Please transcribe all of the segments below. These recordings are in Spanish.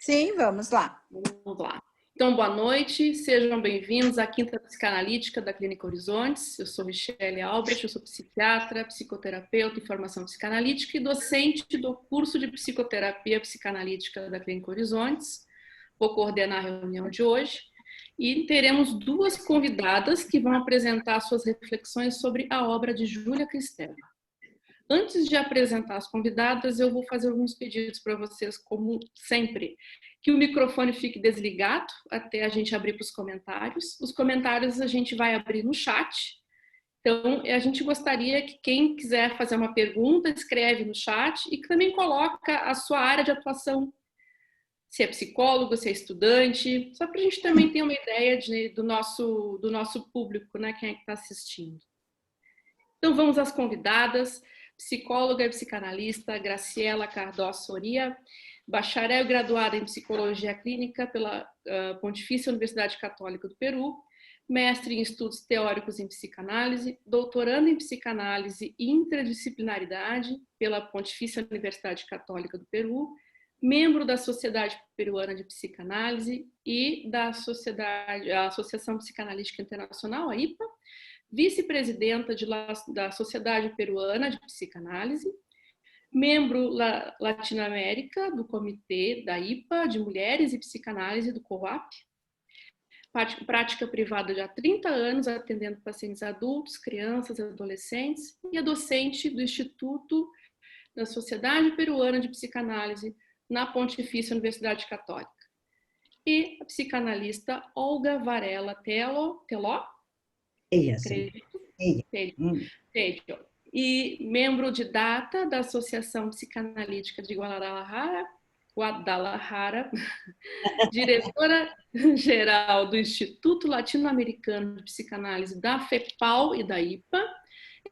Sim, vamos lá. Vamos lá. Então, boa noite, sejam bem-vindos à Quinta Psicanalítica da Clínica Horizontes. Eu sou Michele Albrecht, eu sou psiquiatra, psicoterapeuta e formação psicanalítica e docente do curso de Psicoterapia Psicanalítica da Clínica Horizontes. Vou coordenar a reunião de hoje e teremos duas convidadas que vão apresentar suas reflexões sobre a obra de Júlia Kristeva. Antes de apresentar as convidadas, eu vou fazer alguns pedidos para vocês, como sempre. Que o microfone fique desligado até a gente abrir para os comentários. Os comentários a gente vai abrir no chat. Então, a gente gostaria que quem quiser fazer uma pergunta, escreve no chat e também coloca a sua área de atuação. Se é psicólogo, se é estudante, só para a gente também ter uma ideia do nosso público, né? Quem é que está assistindo. Então, vamos às convidadas. Psicóloga e psicanalista Graciela Cardoso Soria, bacharel graduada em Psicologia Clínica pela Pontifícia Universidade Católica do Peru, mestre em Estudos Teóricos em Psicanálise, doutorando em Psicanálise e Interdisciplinaridade pela Pontifícia Universidade Católica do Peru, membro da Sociedade Peruana de Psicanálise e da Associação Psicanalítica Internacional, a IPA, vice-presidenta da Sociedade Peruana de Psicanálise, membro Latinoamérica do Comitê da IPA de Mulheres e Psicanálise do COAP, prática privada de há 30 anos, atendendo pacientes adultos, crianças e adolescentes, e é docente do Instituto da Sociedade Peruana de Psicanálise na Pontifícia Universidade Católica. E a psicanalista Olga Varela Teló, Ella, sim. Ella. E membro de data da Associação Psicanalítica de Guadalajara, diretora-geral do Instituto Latino-Americano de Psicanálise da FEPAL e da IPA,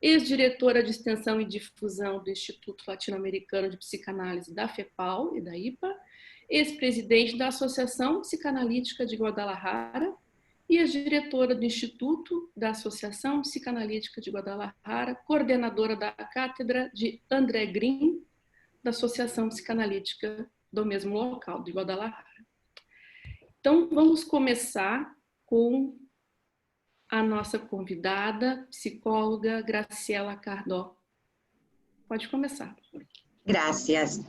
ex-diretora de extensão e difusão do Instituto Latino-Americano de Psicanálise da FEPAL e da IPA, ex-presidente da Associação Psicanalítica de Guadalajara, e a diretora do Instituto da Associação Psicanalítica de Guadalajara, coordenadora da cátedra de André Green, da Associação Psicanalítica do mesmo local, de Guadalajara. Então, vamos começar com a nossa convidada, psicóloga Graciela Cardoso. Pode começar. Gracias.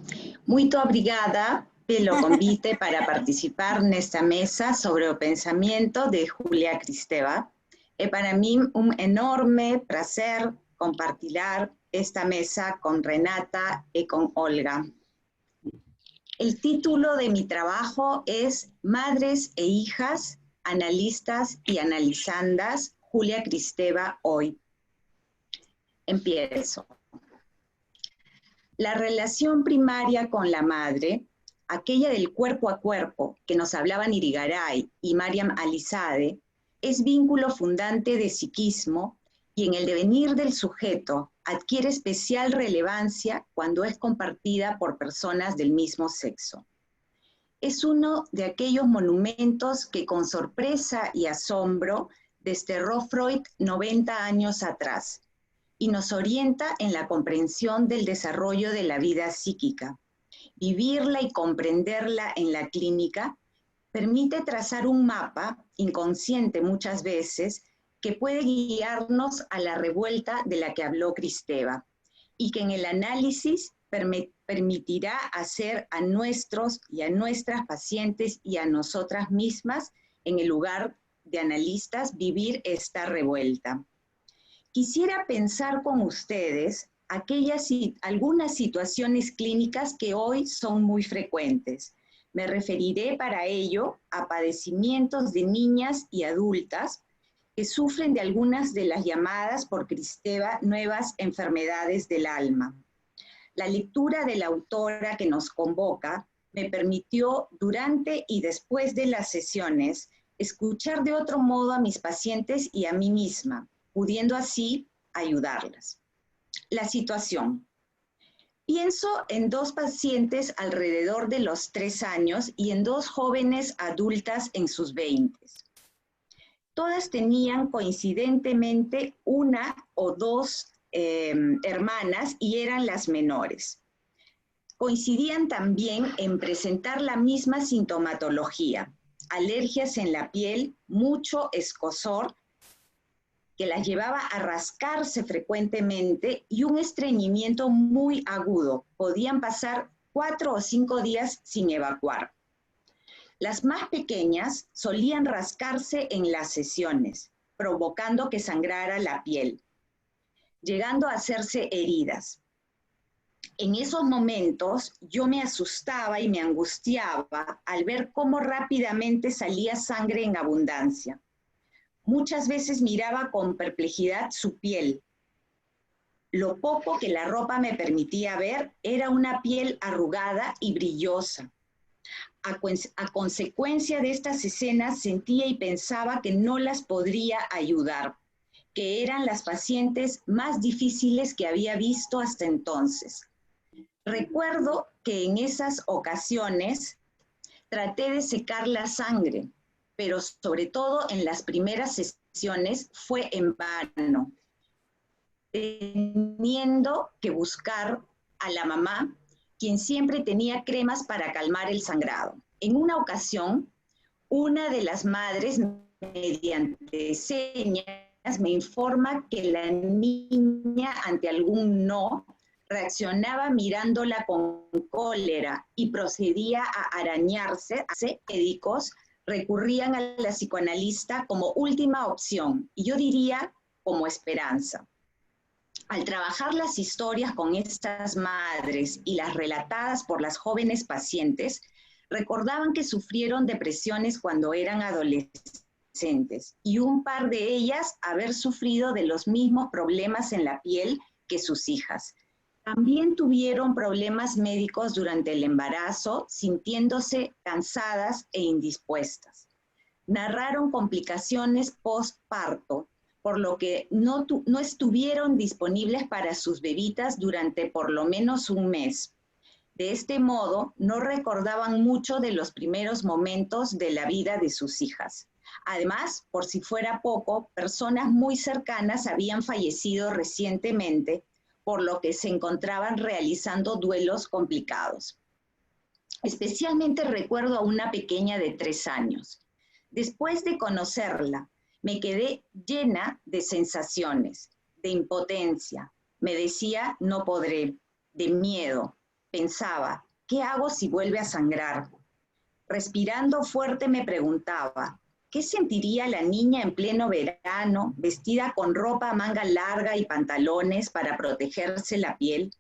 Muito obrigada pelo convite para participar nesta mesa sobre o pensamento de Júlia Kristeva. É para mim enorme prazer compartilhar esta mesa con Renata y con Olga. El título de mi trabajo es Madres e hijas, analistas y analizandas, Júlia Kristeva hoy. Empiezo. La relación primaria con la madre, aquella del cuerpo a cuerpo que nos hablaban Irigaray y Mariam Alizadeh, es vínculo fundante de psiquismo y en el devenir del sujeto adquiere especial relevancia cuando es compartida por personas del mismo sexo. Es uno de aquellos monumentos que con sorpresa y asombro desterró Freud 90 años atrás y nos orienta en la comprensión del desarrollo de la vida psíquica. Vivirla y comprenderla en la clínica permite trazar un mapa, inconsciente muchas veces, que puede guiarnos a la revuelta de la que habló Kristeva y que en el análisis permitirá hacer a nuestros y a nuestras pacientes y a nosotras mismas, en el lugar de analistas, vivir esta revuelta. Quisiera pensar con ustedes algunas situaciones clínicas que hoy son muy frecuentes. Me referiré para ello a padecimientos de niñas y adultas que sufren de algunas de las llamadas por Kristeva nuevas enfermedades del alma. La lectura de la autora que nos convoca me permitió, durante y después de las sesiones, escuchar de otro modo a mis pacientes y a mí misma, pudiendo así ayudarlas. La situación. Pienso en dos pacientes alrededor de los 3 años y en 2 jóvenes adultas en sus 20s. Todas tenían coincidentemente una o 2 hermanas y eran las menores. Coincidían también en presentar la misma sintomatología, alergias en la piel, mucho escozor, que las llevaba a rascarse frecuentemente y un estreñimiento muy agudo. Podían pasar 4 o 5 días sin evacuar. Las más pequeñas solían rascarse en las sesiones, provocando que sangrara la piel, llegando a hacerse heridas. En esos momentos yo me asustaba y me angustiaba al ver cómo rápidamente salía sangre en abundancia. Muchas veces miraba con perplejidad su piel. Lo poco que la ropa me permitía ver era una piel arrugada y brillosa. A consecuencia de estas escenas sentía y pensaba que no las podría ayudar, que eran las pacientes más difíciles que había visto hasta entonces. Recuerdo que en esas ocasiones traté de secar la sangre, pero sobre todo en las primeras sesiones fue en vano, teniendo que buscar a la mamá, quien siempre tenía cremas para calmar el sangrado. En una ocasión, una de las madres, mediante señas, me informa que la niña, ante algún no, reaccionaba mirándola con cólera y procedía a arañarse. Médicos recurrían a la psicoanalista como última opción, y yo diría como esperanza. Al trabajar las historias con estas madres y las relatadas por las jóvenes pacientes, recordaban que sufrieron depresiones cuando eran adolescentes y un par de ellas haber sufrido de los mismos problemas en la piel que sus hijas. También tuvieron problemas médicos durante el embarazo, sintiéndose cansadas e indispuestas. Narraron complicaciones postparto, por lo que no estuvieron disponibles para sus bebitas durante por lo menos un mes. De este modo, no recordaban mucho de los primeros momentos de la vida de sus hijas. Además, por si fuera poco, personas muy cercanas habían fallecido recientemente, por lo que se encontraban realizando duelos complicados. Especialmente recuerdo a una pequeña de 3 años. Después de conocerla, me quedé llena de sensaciones, de impotencia. Me decía, no podré, de miedo. Pensaba, ¿qué hago si vuelve a sangrar? Respirando fuerte me preguntaba, ¿qué sentiría la niña en pleno verano, vestida con ropa manga larga y pantalones para protegerse la piel?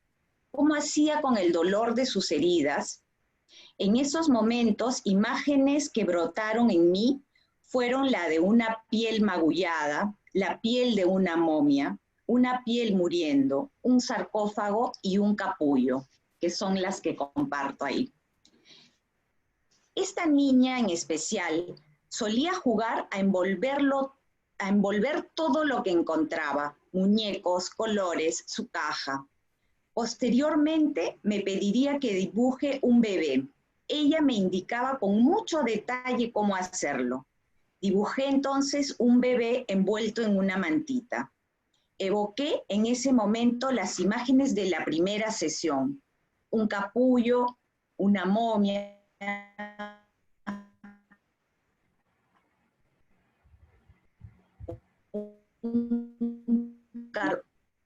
¿Cómo hacía con el dolor de sus heridas? En esos momentos, imágenes que brotaron en mí fueron la de una piel magullada, la piel de una momia, una piel muriendo, un sarcófago y un capullo, que son las que comparto ahí. Esta niña en especial solía jugar a envolver todo lo que encontraba, muñecos, colores, su caja. Posteriormente me pediría que dibuje un bebé. Ella me indicaba con mucho detalle cómo hacerlo. Dibujé entonces un bebé envuelto en una mantita. Evoqué en ese momento las imágenes de la primera sesión. Un capullo, una momia,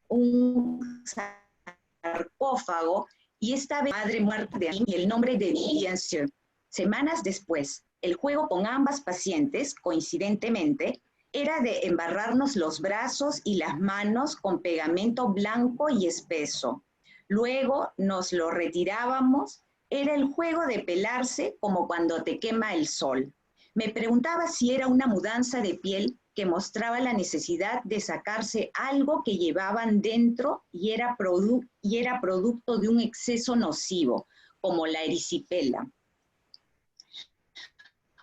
un sarcófago y esta vez madre muerta de y el nombre de Vivian Sir. Semanas después, el juego con ambas pacientes, coincidentemente, era de embarrarnos los brazos y las manos con pegamento blanco y espeso. Luego nos lo retirábamos. Era el juego de pelarse como cuando te quema el sol. Me preguntaba si era una mudanza de piel que mostraba la necesidad de sacarse algo que llevaban dentro y era producto de un exceso nocivo, como la erisipela.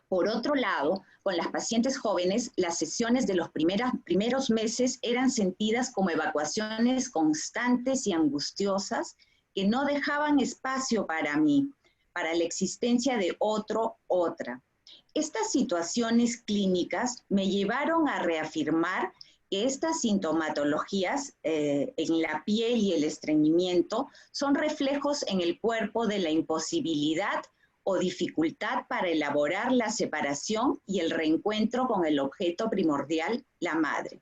Por otro lado, con las pacientes jóvenes, las sesiones de los primeros meses eran sentidas como evacuaciones constantes y angustiosas que no dejaban espacio para mí, para la existencia de otra. Estas situaciones clínicas me llevaron a reafirmar que estas sintomatologías en la piel y el estreñimiento son reflejos en el cuerpo de la imposibilidad o dificultad para elaborar la separación y el reencuentro con el objeto primordial, la madre.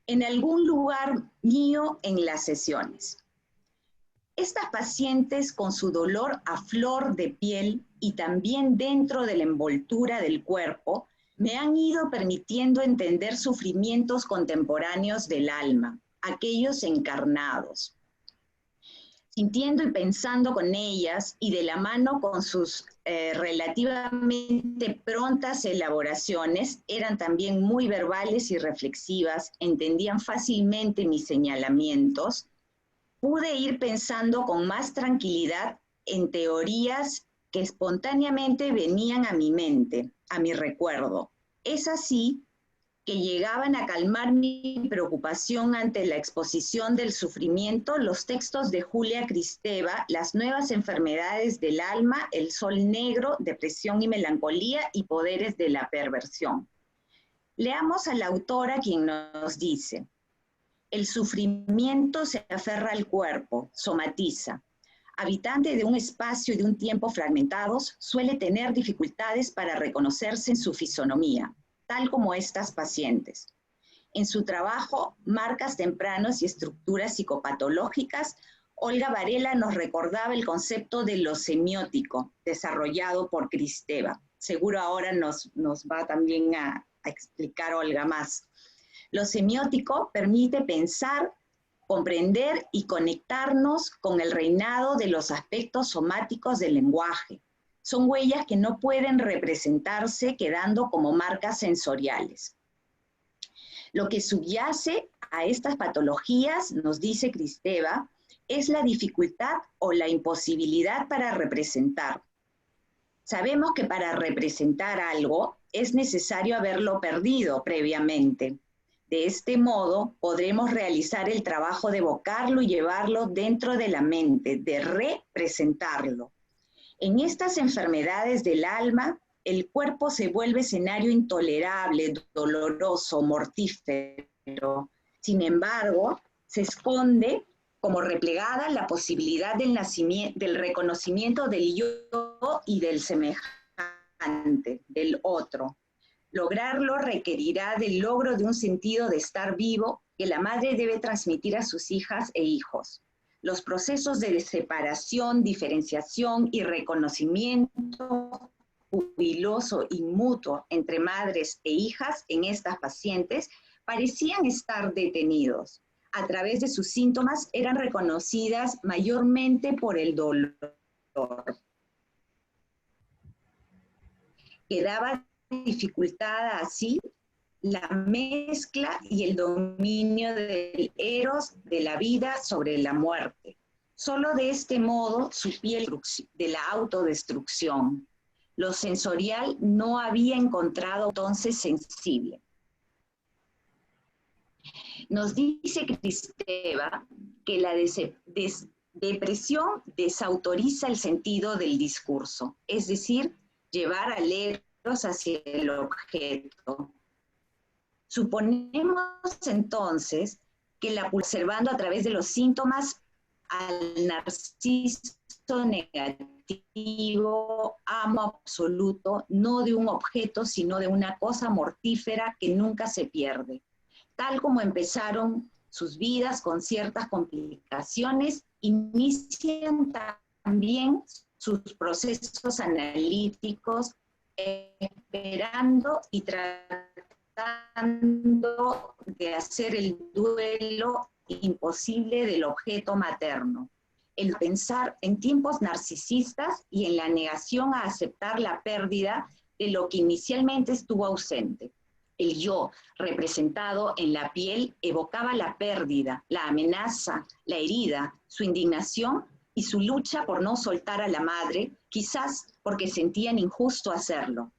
En algún lugar mío en las sesiones. Estas pacientes con su dolor a flor de piel y también dentro de la envoltura del cuerpo, me han ido permitiendo entender sufrimientos contemporáneos del alma, aquellos encarnados. Sintiendo y pensando con ellas y de la mano con sus relativamente prontas elaboraciones, eran también muy verbales y reflexivas, entendían fácilmente mis señalamientos, pude ir pensando con más tranquilidad en teorías que espontáneamente venían a mi mente, a mi recuerdo. Es así que llegaban a calmar mi preocupación ante la exposición del sufrimiento los textos de Julia Kristeva, Las nuevas enfermedades del alma, El sol negro, depresión y melancolía y poderes de la perversión. Leamos a la autora quien nos dice: el sufrimiento se aferra al cuerpo, somatiza. Habitante de un espacio y de un tiempo fragmentados, suele tener dificultades para reconocerse en su fisonomía, tal como estas pacientes. En su trabajo, Marcas tempranos y estructuras psicopatológicas, Olga Varela nos recordaba el concepto de lo semiótico, desarrollado por Kristeva. Seguro ahora nos va también a explicar Olga más. Lo semiótico permite pensar, comprender y conectarnos con el reinado de los aspectos somáticos del lenguaje. Son huellas que no pueden representarse quedando como marcas sensoriales. Lo que subyace a estas patologías, nos dice Kristeva, es la dificultad o la imposibilidad para representar. Sabemos que para representar algo es necesario haberlo perdido previamente. De este modo, podremos realizar el trabajo de evocarlo y llevarlo dentro de la mente, de representarlo. En estas enfermedades del alma, el cuerpo se vuelve escenario intolerable, doloroso, mortífero. Sin embargo, se esconde como replegada la posibilidad del reconocimiento del yo y del semejante, del otro. Lograrlo requerirá del logro de un sentido de estar vivo que la madre debe transmitir a sus hijas e hijos. Los procesos de separación, diferenciación y reconocimiento jubiloso y mutuo entre madres e hijas en estas pacientes parecían estar detenidos. A través de sus síntomas eran reconocidas mayormente por el dolor. Quedaba dificultada así la mezcla y el dominio del eros de la vida sobre la muerte. Solo de este modo su piel de la autodestrucción. Lo sensorial no había encontrado entonces sensible. Nos dice Kristeva que la depresión desautoriza el sentido del discurso, es decir, llevar al eros hacia el objeto. Suponemos entonces que la observando a través de los síntomas al narciso negativo, amo absoluto, no de un objeto, sino de una cosa mortífera que nunca se pierde. Tal como empezaron sus vidas con ciertas complicaciones, inician también sus procesos analíticos, esperando y tratando de hacer el duelo imposible del objeto materno. El pensar en tiempos narcisistas y en la negación a aceptar la pérdida de lo que inicialmente estuvo ausente. El yo, representado en la piel, evocaba la pérdida, la amenaza, la herida, su indignación y su lucha por no soltar a la madre, quizás porque sentían injusto hacerlo.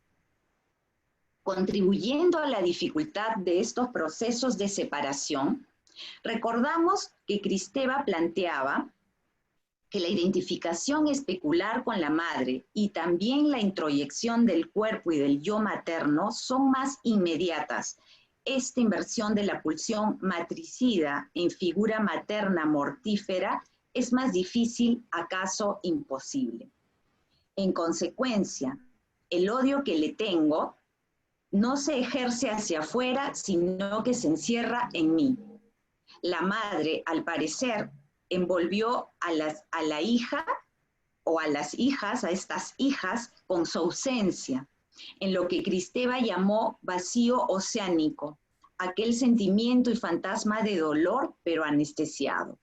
Contribuyendo a la dificultad de estos procesos de separación, recordamos que Kristeva planteaba que la identificación especular con la madre y también la introyección del cuerpo y del yo materno son más inmediatas esta inversión de la pulsión matricida en figura materna mortífera es más difícil, acaso imposible. En consecuencia, el odio que le tengo no se ejerce hacia afuera, sino que se encierra en mí. La madre, al parecer, envolvió a la hija o a las hijas, a estas hijas, con su ausencia, en lo que Kristeva llamó vacío oceánico, aquel sentimiento y fantasma de dolor, pero anestesiado.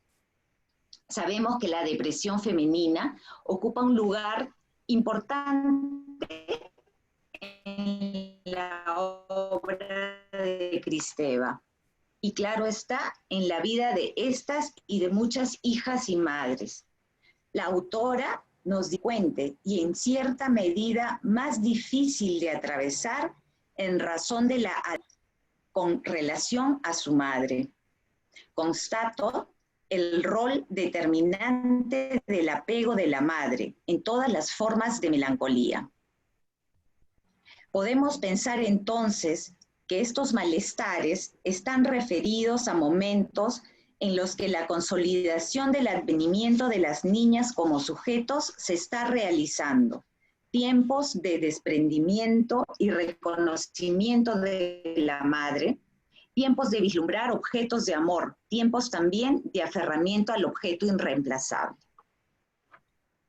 Sabemos que la depresión femenina ocupa un lugar importante en la obra de Kristeva. Y claro está, en la vida de estas y de muchas hijas y madres. La autora nos di cuenta, y en cierta medida más difícil de atravesar en razón de con relación a su madre. Constato el rol determinante del apego de la madre en todas las formas de melancolía. Podemos pensar entonces que estos malestares están referidos a momentos en los que la consolidación del advenimiento de las niñas como sujetos se está realizando, tiempos de desprendimiento y reconocimiento de la madre, tiempos de vislumbrar objetos de amor, tiempos también de aferramiento al objeto irreemplazable.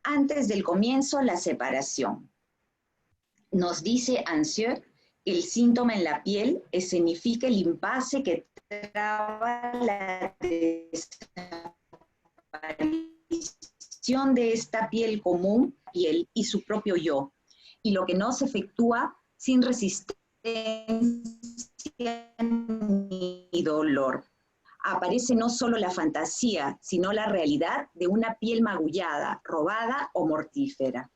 Antes del comienzo, la separación. Nos dice Ancieux que el síntoma en la piel escenifica el impasse que traba la desaparición de esta piel común, piel y su propio yo, y lo que no se efectúa sin resistencia ni dolor. Aparece no solo la fantasía, sino la realidad de una piel magullada, robada o mortífera,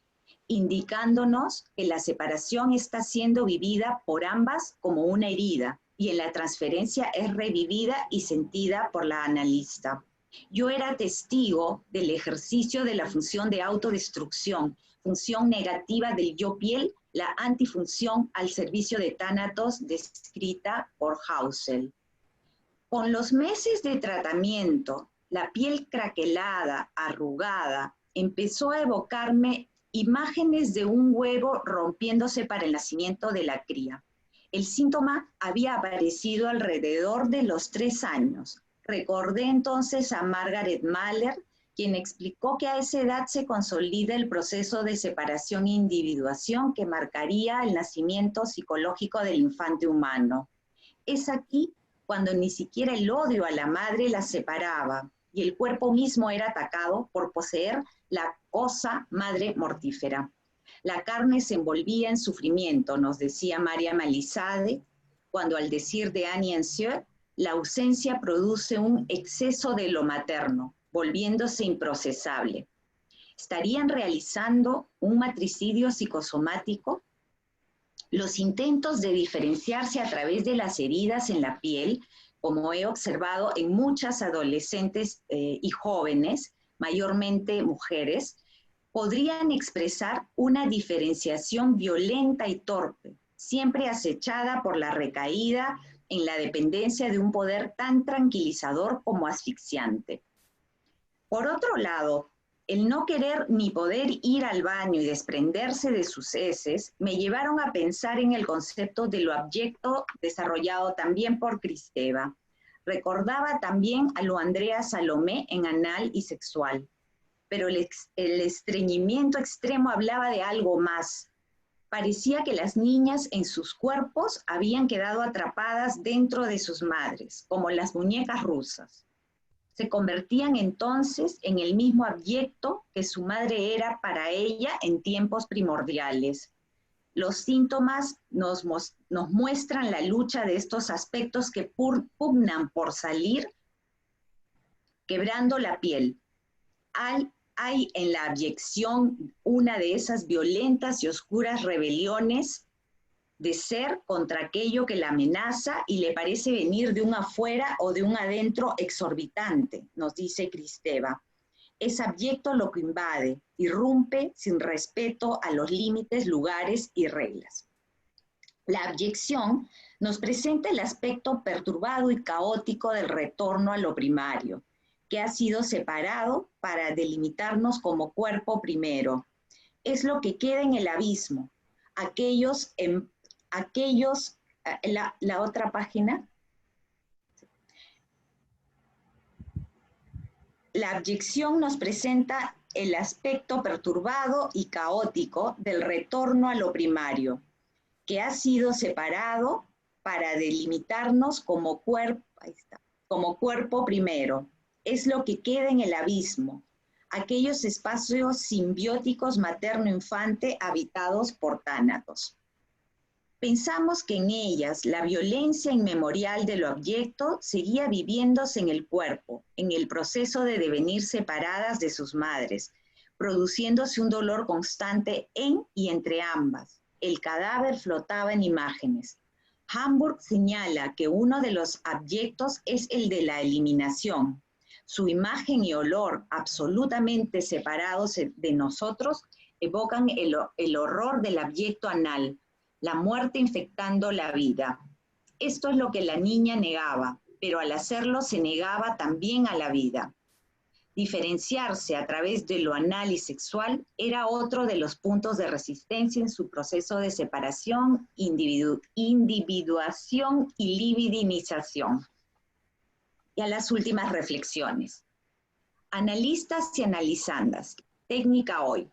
indicándonos que la separación está siendo vivida por ambas como una herida, y en la transferencia es revivida y sentida por la analista. Yo era testigo del ejercicio de la función de autodestrucción, función negativa del yo piel, la antifunción al servicio de Tánatos descrita por Hausel. Con los meses de tratamiento, la piel craquelada, arrugada, empezó a evocarme imágenes de un huevo rompiéndose para el nacimiento de la cría. El síntoma había aparecido alrededor de los 3 años. Recordé entonces a Margaret Mahler, quien explicó que a esa edad se consolida el proceso de separación e individuación que marcaría el nacimiento psicológico del infante humano. Es aquí cuando ni siquiera el odio a la madre la separaba, y el cuerpo mismo era atacado por poseer la cosa madre mortífera. La carne se envolvía en sufrimiento, nos decía Mariam Alizadeh, cuando al decir de Annie Ernaux, la ausencia produce un exceso de lo materno, volviéndose improcesable. ¿Estarían realizando un matricidio psicosomático? Los intentos de diferenciarse a través de las heridas en la piel, como he observado en muchas adolescentes y jóvenes, mayormente mujeres, podrían expresar una diferenciación violenta y torpe, siempre acechada por la recaída en la dependencia de un poder tan tranquilizador como asfixiante. Por otro lado, el no querer ni poder ir al baño y desprenderse de sus heces me llevaron a pensar en el concepto de lo abyecto desarrollado también por Kristeva. Recordaba también a lo Andrea Salomé en Anal y Sexual, pero el estreñimiento extremo hablaba de algo más. Parecía que las niñas en sus cuerpos habían quedado atrapadas dentro de sus madres, como las muñecas rusas. Se convertían entonces en el mismo abyecto que su madre era para ella en tiempos primordiales. Los síntomas nos muestran la lucha de estos aspectos que pugnan por salir, quebrando la piel. Hay en la abyección una de esas violentas y oscuras rebeliones de ser contra aquello que la amenaza y le parece venir de un afuera o de un adentro exorbitante, nos dice Kristeva. Es abyecto lo que invade, irrumpe sin respeto a los límites, lugares y reglas. La abyección nos presenta el aspecto perturbado y caótico del retorno a lo primario, que ha sido separado para delimitarnos como cuerpo primero. Es lo que queda en el abismo. La otra página. La abyección nos presenta el aspecto perturbado y caótico del retorno a lo primario, que ha sido separado para delimitarnos como cuerpo primero. Es lo que queda en el abismo, aquellos espacios simbióticos materno-infante habitados por tánatos. Pensamos que en ellas la violencia inmemorial de lo abyecto seguía viviéndose en el cuerpo, en el proceso de devenir separadas de sus madres, produciéndose un dolor constante en y entre ambas. El cadáver flotaba en imágenes. Hamburg señala que uno de los abyectos es el de la eliminación. Su imagen y olor, absolutamente separados de nosotros, evocan el horror del abyecto anal, la muerte infectando la vida. Esto es lo que la niña negaba, pero al hacerlo se negaba también a la vida. Diferenciarse a través de lo anal y sexual era otro de los puntos de resistencia en su proceso de separación, individuación y libidinización. Y a las últimas reflexiones. Analistas y analizandas, técnica hoy.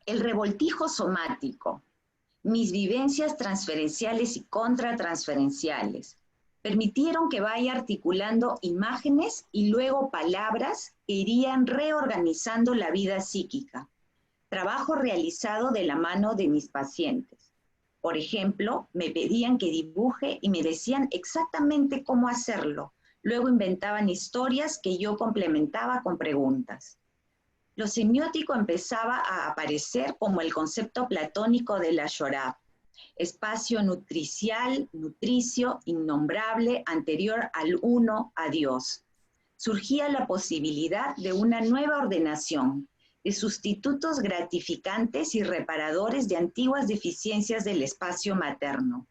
El revoltijo somático, mis vivencias transferenciales y contratransferenciales, permitieron que vaya articulando imágenes y luego palabras que irían reorganizando la vida psíquica. Trabajo realizado de la mano de mis pacientes. Por ejemplo, me pedían que dibuje y me decían exactamente cómo hacerlo. Luego inventaban historias que yo complementaba con preguntas. Lo semiótico empezaba a aparecer como el concepto platónico de la Shorá, espacio nutricial, nutricio, innombrable, anterior al uno, a Dios. Surgía la posibilidad de una nueva ordenación, de sustitutos gratificantes y reparadores de antiguas deficiencias del espacio materno.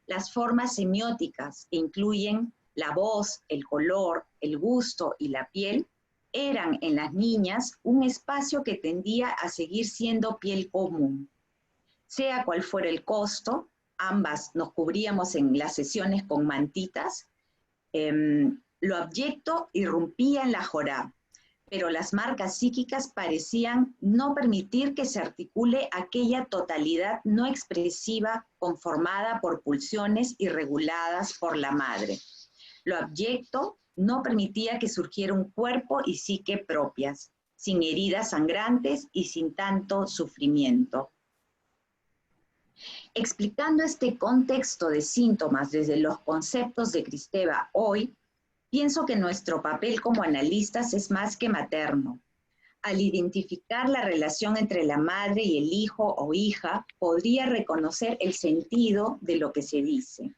Las formas semióticas, que incluyen la voz, el color, el gusto y la piel, eran en las niñas un espacio que tendía a seguir siendo piel común. Sea cual fuera el costo, ambas nos cubríamos en las sesiones con mantitas, lo abyecto irrumpía en la jorá, pero las marcas psíquicas parecían no permitir que se articule aquella totalidad no expresiva conformada por pulsiones y reguladas por la madre. Lo abyecto no permitía que surgiera un cuerpo y psique propias, sin heridas sangrantes y sin tanto sufrimiento. Explicando este contexto de síntomas desde los conceptos de Kristeva hoy, pienso que nuestro papel como analistas es más que materno. Al identificar la relación entre la madre y el hijo o hija, podría reconocer el sentido de lo que se dice.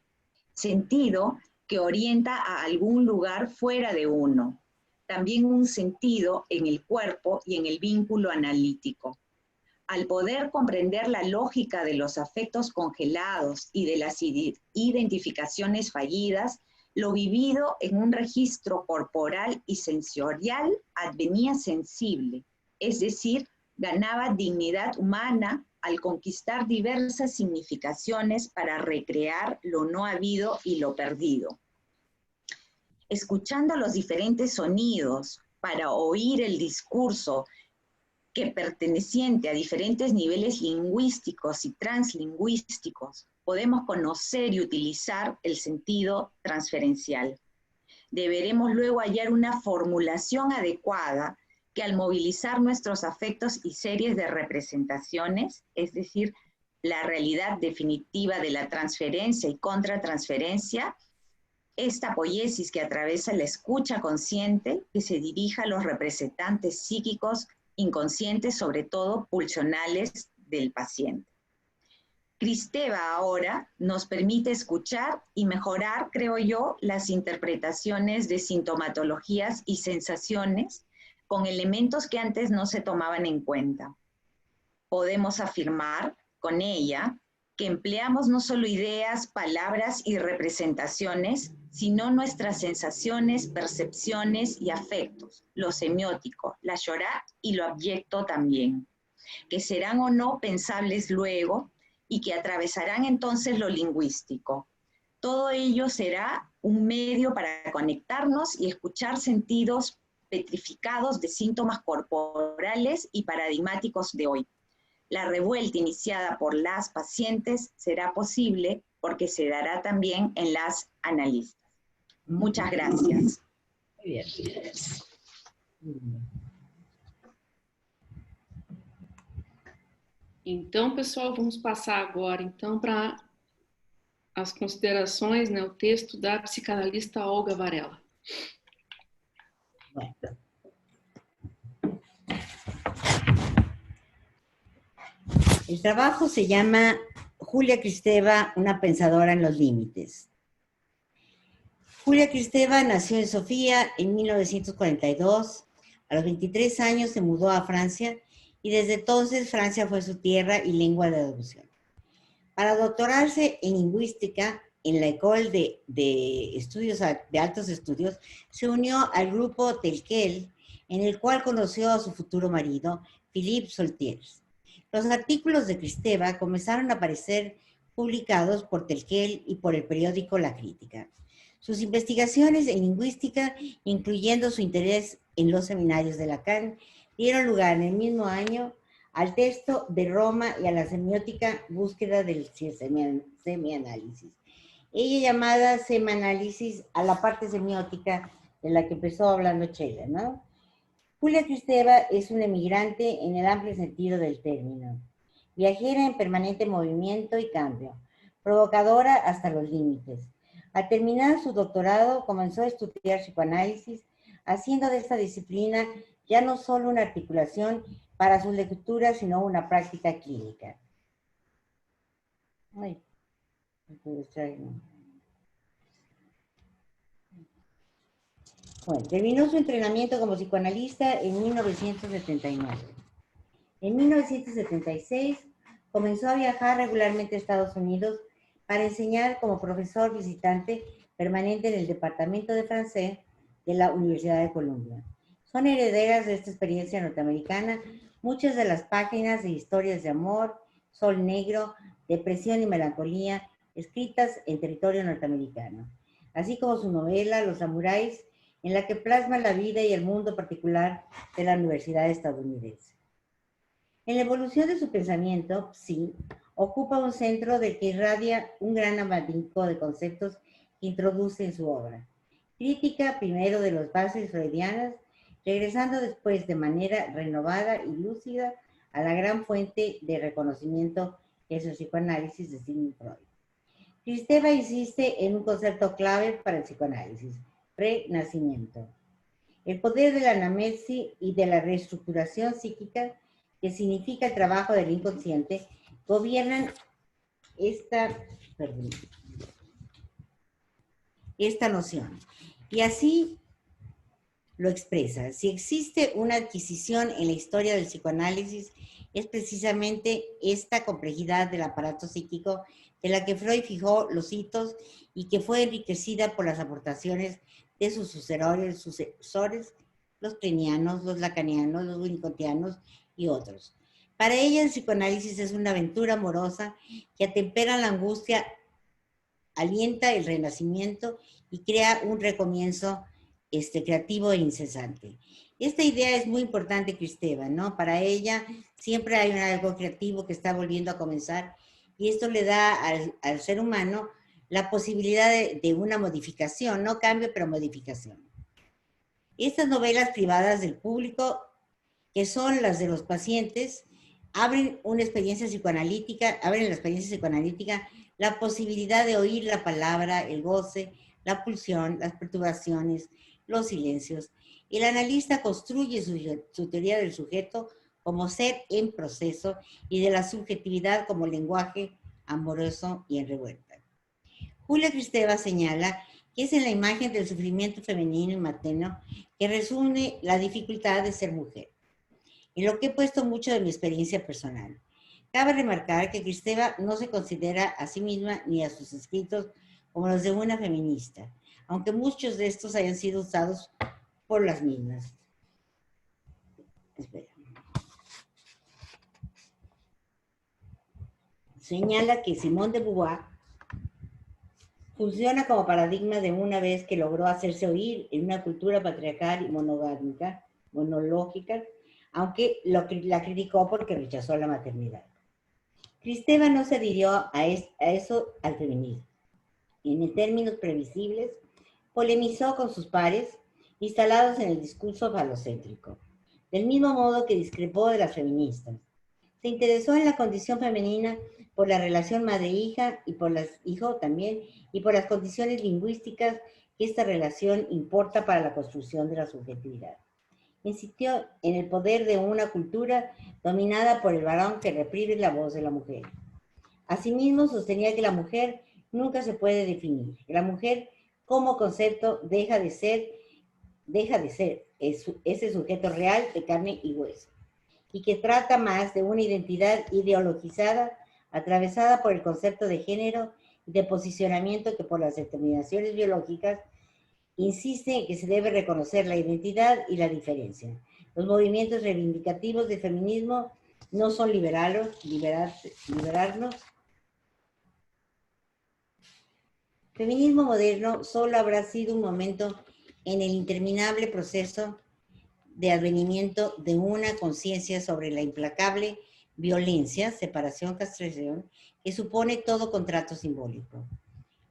Sentido que orienta a algún lugar fuera de uno. También un sentido en el cuerpo y en el vínculo analítico. Al poder comprender la lógica de los afectos congelados y de las identificaciones fallidas, lo vivido en un registro corporal y sensorial advenía sensible, es decir, ganaba dignidad humana al conquistar diversas significaciones para recrear lo no habido y lo perdido. Escuchando los diferentes sonidos para oír el discurso que perteneciente a diferentes niveles lingüísticos y translingüísticos, podemos conocer y utilizar el sentido transferencial. Deberemos luego hallar una formulación adecuada que al movilizar nuestros afectos y series de representaciones, es decir, la realidad definitiva de la transferencia y contratransferencia, esta poiesis que atraviesa la escucha consciente, que se dirija a los representantes psíquicos inconscientes, sobre todo pulsionales del paciente. Kristeva ahora nos permite escuchar y mejorar, creo yo, las interpretaciones de sintomatologías y sensaciones con elementos que antes no se tomaban en cuenta. Podemos afirmar con ella que empleamos no solo ideas, palabras y representaciones, sino nuestras sensaciones, percepciones y afectos, lo semiótico, la llorá y lo abyecto también, que serán o no pensables luego y que atravesarán entonces lo lingüístico. Todo ello será un medio para conectarnos y escuchar sentidos petrificados de síntomas corporales y paradigmáticos de hoy. La revuelta iniciada por las pacientes será posible porque se dará también en las analistas. Muchas gracias. Muy bien. Então, pessoal, vamos passar agora então para as considerações, né, o texto da psicanalista Olga Varela. Bueno. El trabajo se llama Julia Kristeva, una pensadora en los límites. Julia Kristeva nació en Sofía en 1942. A los 23 años se mudó a Francia y desde entonces Francia fue su tierra y lengua de adopción. Para doctorarse en lingüística en la École de Altos Estudios, se unió al grupo Telquel, en el cual conoció a su futuro marido, Philippe Soltiers. Los artículos de Kristeva comenzaron a aparecer publicados por Telquel y por el periódico La Crítica. Sus investigaciones en lingüística, incluyendo su interés en los seminarios de Lacan, dieron lugar en el mismo año al texto de Roma y a la semiótica búsqueda del semianálisis. Ella llamada semianálisis a la parte semiótica de la que empezó hablando Chela, ¿no? Julia Kristeva es una emigrante en el amplio sentido del término, viajera en permanente movimiento y cambio, provocadora hasta los límites. Al terminar su doctorado, comenzó a estudiar psicoanálisis, haciendo de esta disciplina ya no solo una articulación para sus lecturas, sino una práctica clínica. Ay, no puedo distraerme. Bueno, terminó su entrenamiento como psicoanalista en 1979. En 1976 comenzó a viajar regularmente a Estados Unidos para enseñar como profesor visitante permanente en el Departamento de Francés de la Universidad de Columbia. Son herederas de esta experiencia norteamericana muchas de las páginas de historias de amor, sol negro, depresión y melancolía escritas en territorio norteamericano, así como su novela Los Samuráis, en la que plasma la vida y el mundo particular de la universidad estadounidense. En la evolución de su pensamiento, Psi ocupa un centro del que irradia un gran abanico de conceptos que introduce en su obra. Crítica primero de las bases freudianas, regresando después de manera renovada y lúcida a la gran fuente de reconocimiento que es el psicoanálisis de Sigmund Freud. Kristeva insiste en un concepto clave para el psicoanálisis: renacimiento. El poder de la anamnesis y de la reestructuración psíquica, que significa el trabajo del inconsciente, gobiernan esta noción. Y así lo expresa. Si existe una adquisición en la historia del psicoanálisis, es precisamente esta complejidad del aparato psíquico de la que Freud fijó los hitos y que fue enriquecida por las aportaciones de sus sucesores, los crenianos, los lacanianos, los winnicottianos y otros. Para ella el psicoanálisis es una aventura amorosa que atempera la angustia, alienta el renacimiento y crea un recomienzo creativo e incesante. Esta idea es muy importante, Kristeva, ¿no? Para ella siempre hay algo creativo que está volviendo a comenzar y esto le da al ser humano la posibilidad de una modificación, no cambio, pero modificación. Estas novelas privadas del público, que son las de los pacientes, abren la experiencia psicoanalítica, la posibilidad de oír la palabra, el goce, la pulsión, las perturbaciones, los silencios. El analista construye su teoría del sujeto como ser en proceso y de la subjetividad como lenguaje amoroso y en revuelta. Julia Kristeva señala que es en la imagen del sufrimiento femenino y materno que resume la dificultad de ser mujer, en lo que he puesto mucho de mi experiencia personal. Cabe remarcar que Kristeva no se considera a sí misma ni a sus escritos como los de una feminista, aunque muchos de estos hayan sido usados por las mismas. Espera. Señala que Simone de Beauvoir funciona como paradigma de una vez que logró hacerse oír en una cultura patriarcal y monológica, aunque la criticó porque rechazó la maternidad. Kristeva no se adhirió a eso al feminismo. En términos previsibles, polemizó con sus pares instalados en el discurso falocéntrico, del mismo modo que discrepó de las feministas. Se interesó en la condición femenina por la relación madre-hija y por las hijos también, y por las condiciones lingüísticas que esta relación importa para la construcción de la subjetividad. Insistió en el poder de una cultura dominada por el varón que reprime la voz de la mujer. Asimismo, sostenía que la mujer nunca se puede definir, que la mujer como concepto deja de ser ese sujeto real de carne y hueso, y que trata más de una identidad ideologizada, atravesada por el concepto de género y de posicionamiento que por las determinaciones biológicas. Insiste en que se debe reconocer la identidad y la diferencia. Los movimientos reivindicativos del feminismo no son liberarnos. Feminismo moderno solo habrá sido un momento en el interminable proceso de advenimiento de una conciencia sobre la implacable violencia, separación, castración, que supone todo contrato simbólico.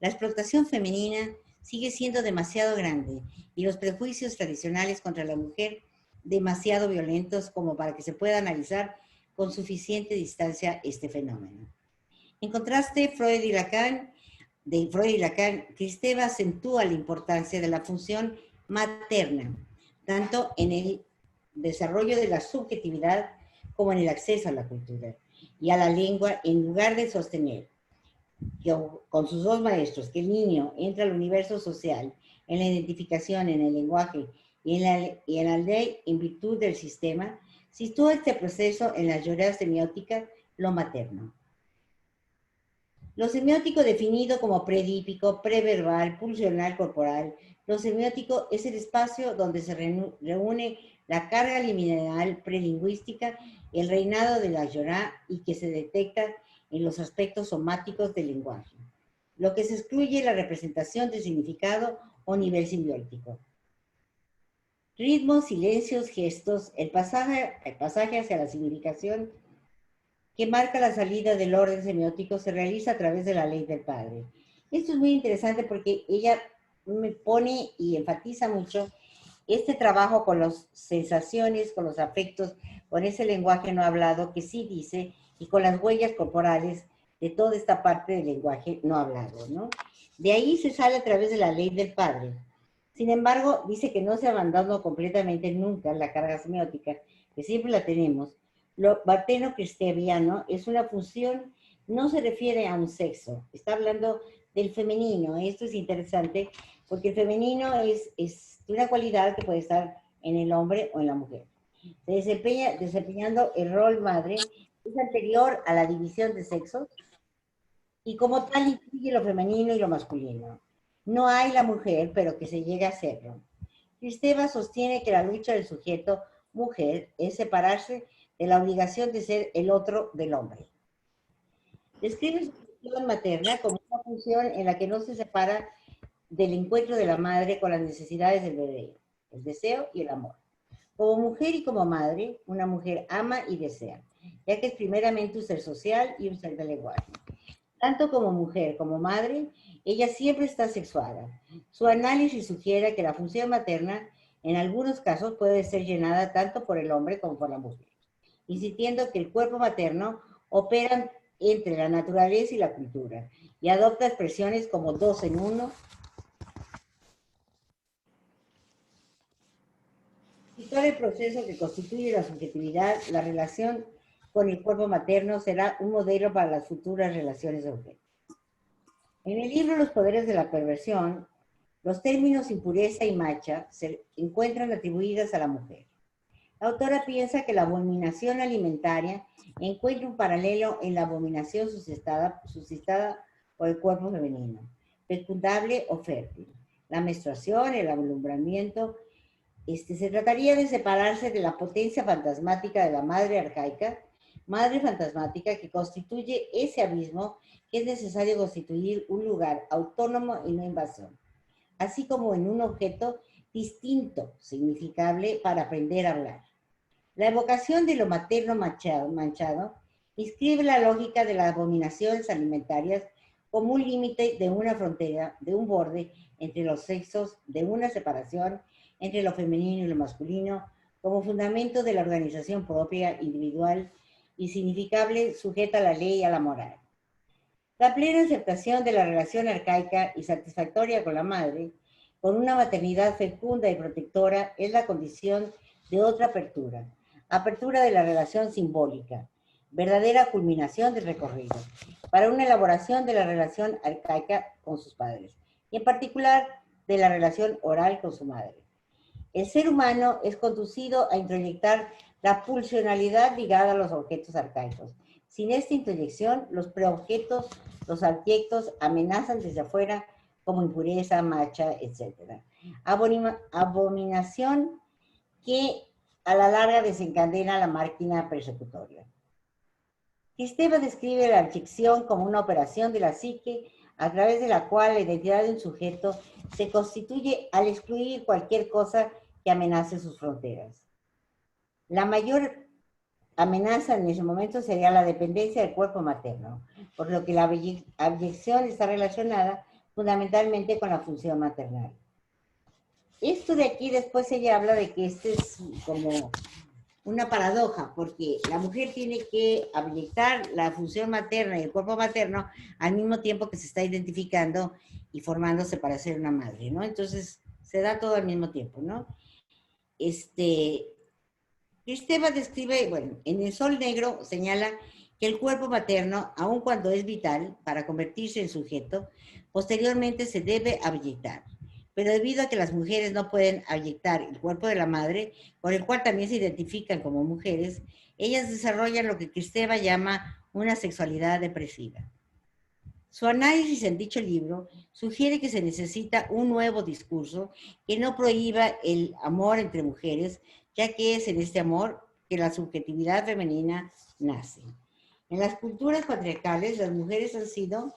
La explotación femenina sigue siendo demasiado grande y los prejuicios tradicionales contra la mujer demasiado violentos como para que se pueda analizar con suficiente distancia este fenómeno. En contraste, Freud y Lacan, Kristeva acentúa la importancia de la función materna, tanto en el desarrollo de la subjetividad como en el acceso a la cultura y a la lengua, en lugar de sostener que, con sus dos maestros, que el niño entra al universo social en la identificación, en el lenguaje y en la ley en virtud del sistema, sitúa este proceso en la teoría semiótica, lo materno. Lo semiótico definido como predípico, preverbal, pulsional, corporal. Lo semiótico es el espacio donde se reúne la carga liminal prelingüística, el reinado de la Yorá y que se detecta en los aspectos somáticos del lenguaje. Lo que se excluye la representación de significado o nivel simbiótico. Ritmos, silencios, gestos, el pasaje hacia la significación que marca la salida del orden semiótico se realiza a través de la ley del padre. Esto es muy interesante porque ella me pone y enfatiza mucho este trabajo con las sensaciones, con los afectos, con ese lenguaje no hablado que sí dice, y con las huellas corporales de toda esta parte del lenguaje no hablado, ¿no? De ahí se sale a través de la ley del padre. Sin embargo, dice que no se abandonó completamente nunca la carga semiótica, que siempre la tenemos. Lo materno-kristeviano es una función, no se refiere a un sexo, está hablando del femenino. Esto es interesante porque el femenino es una cualidad que puede estar en el hombre o en la mujer. Se desempeñando el rol madre, es anterior a la división de sexos y como tal incluye lo femenino y lo masculino. No hay la mujer, pero que se llega a serlo. Kristeva sostiene que la lucha del sujeto mujer es separarse de la obligación de ser el otro del hombre. Describe su función materna como una función en la que no se separa del encuentro de la madre con las necesidades del bebé, el deseo y el amor. Como mujer y como madre, una mujer ama y desea, ya que es primeramente un ser social y un ser de lenguaje. Tanto como mujer como madre, ella siempre está sexuada. Su análisis sugiere que la función materna en algunos casos puede ser llenada tanto por el hombre como por la mujer, insistiendo que el cuerpo materno opera entre la naturaleza y la cultura y adopta expresiones como dos en uno. Si todo el proceso que constituye la subjetividad, la relación con el cuerpo materno será un modelo para las futuras relaciones de objeto. En el libro Los poderes de la perversión, los términos impureza y macha se encuentran atribuidas a la mujer. La autora piensa que la abominación alimentaria encuentra un paralelo en la abominación suscitada por el cuerpo femenino, fecundable o fértil. La menstruación, el alumbramiento, se trataría de separarse de la potencia fantasmática de la madre arcaica, madre fantasmática que constituye ese abismo que es necesario constituir un lugar autónomo y no invasión, así como en un objeto distinto, significable para aprender a hablar. La evocación de lo materno manchado inscribe la lógica de las abominaciones alimentarias como un límite de una frontera, de un borde entre los sexos, de una separación entre lo femenino y lo masculino, como fundamento de la organización propia, individual y significable sujeta a la ley y a la moral. La plena aceptación de la relación arcaica y satisfactoria con la madre, con una maternidad fecunda y protectora, es la condición de otra apertura, apertura de la relación simbólica, verdadera culminación del recorrido, para una elaboración de la relación arcaica con sus padres, y en particular de la relación oral con su madre. El ser humano es conducido a introyectar la pulsionalidad ligada a los objetos arcaicos. Sin esta introyección, los preobjetos, los abyectos amenazan desde afuera como impureza, macha, etc. Abominación que a la larga desencadena la máquina persecutoria. Kristeva describe la abyección como una operación de la psique a través de la cual la identidad de un sujeto se constituye al excluir cualquier cosa que amenace sus fronteras. La mayor amenaza en ese momento sería la dependencia del cuerpo materno, por lo que la abyección está relacionada fundamentalmente con la función maternal. Esto de aquí después ella habla de que este es como una paradoja, porque la mujer tiene que abyectar la función materna y el cuerpo materno al mismo tiempo que se está identificando y formándose para ser una madre, ¿no? Entonces, se da todo al mismo tiempo, ¿no? Kristeva describe, bueno, en El Sol Negro señala que el cuerpo materno, aun cuando es vital para convertirse en sujeto, posteriormente se debe abyectar. Pero debido a que las mujeres no pueden abyectar el cuerpo de la madre, con el cual también se identifican como mujeres, ellas desarrollan lo que Kristeva llama una sexualidad depresiva. Su análisis en dicho libro sugiere que se necesita un nuevo discurso que no prohíba el amor entre mujeres, ya que es en este amor que la subjetividad femenina nace. En las culturas patriarcales, las mujeres han sido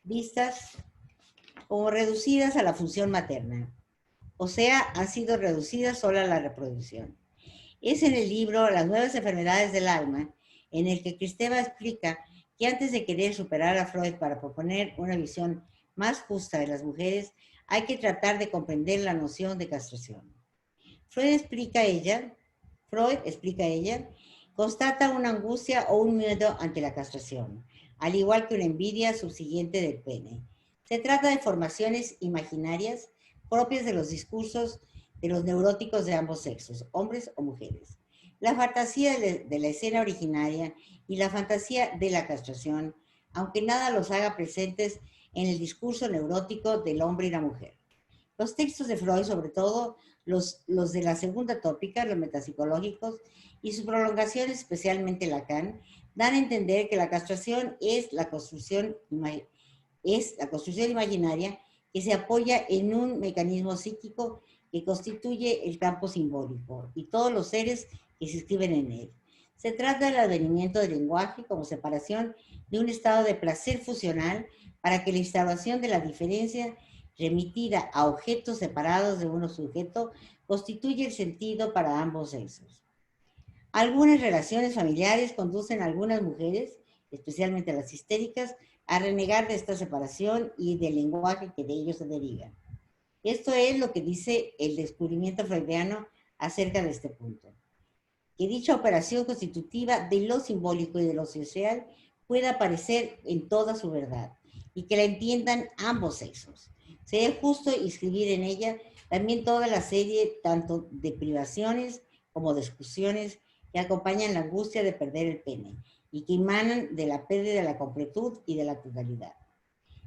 vistas como reducidas a la función materna, o sea, han sido reducidas solo a la reproducción. Es en el libro Las nuevas enfermedades del alma, en el que Kristeva explica que antes de querer superar a Freud para proponer una visión más justa de las mujeres, hay que tratar de comprender la noción de castración. Freud explica ella, constata una angustia o un miedo ante la castración, al igual que una envidia subsiguiente del pene. Se trata de formaciones imaginarias propias de los discursos de los neuróticos de ambos sexos, hombres o mujeres. La fantasía de la escena originaria y la fantasía de la castración, aunque nada los haga presentes en el discurso neurótico del hombre y la mujer. Los textos de Freud, sobre todo los de la segunda tópica, los metapsicológicos, y sus prolongaciones, especialmente Lacan, dan a entender que la castración es la construcción imaginaria que se apoya en un mecanismo psíquico que constituye el campo simbólico y todos los seres que se inscriben en él. Se trata del advenimiento del lenguaje como separación de un estado de placer fusional para que la instauración de la diferencia remitida a objetos separados de uno sujeto constituye el sentido para ambos sexos. Algunas relaciones familiares conducen a algunas mujeres, especialmente a las histéricas, a renegar de esta separación y del lenguaje que de ellos se deriva. Esto es lo que dice el descubrimiento freudiano acerca de este punto. Que dicha operación constitutiva de lo simbólico y de lo social pueda aparecer en toda su verdad y que la entiendan ambos sexos. Sería justo inscribir en ella también toda la serie tanto de privaciones como de exclusiones que acompañan la angustia de perder el pene y que emanan de la pérdida de la completud y de la totalidad.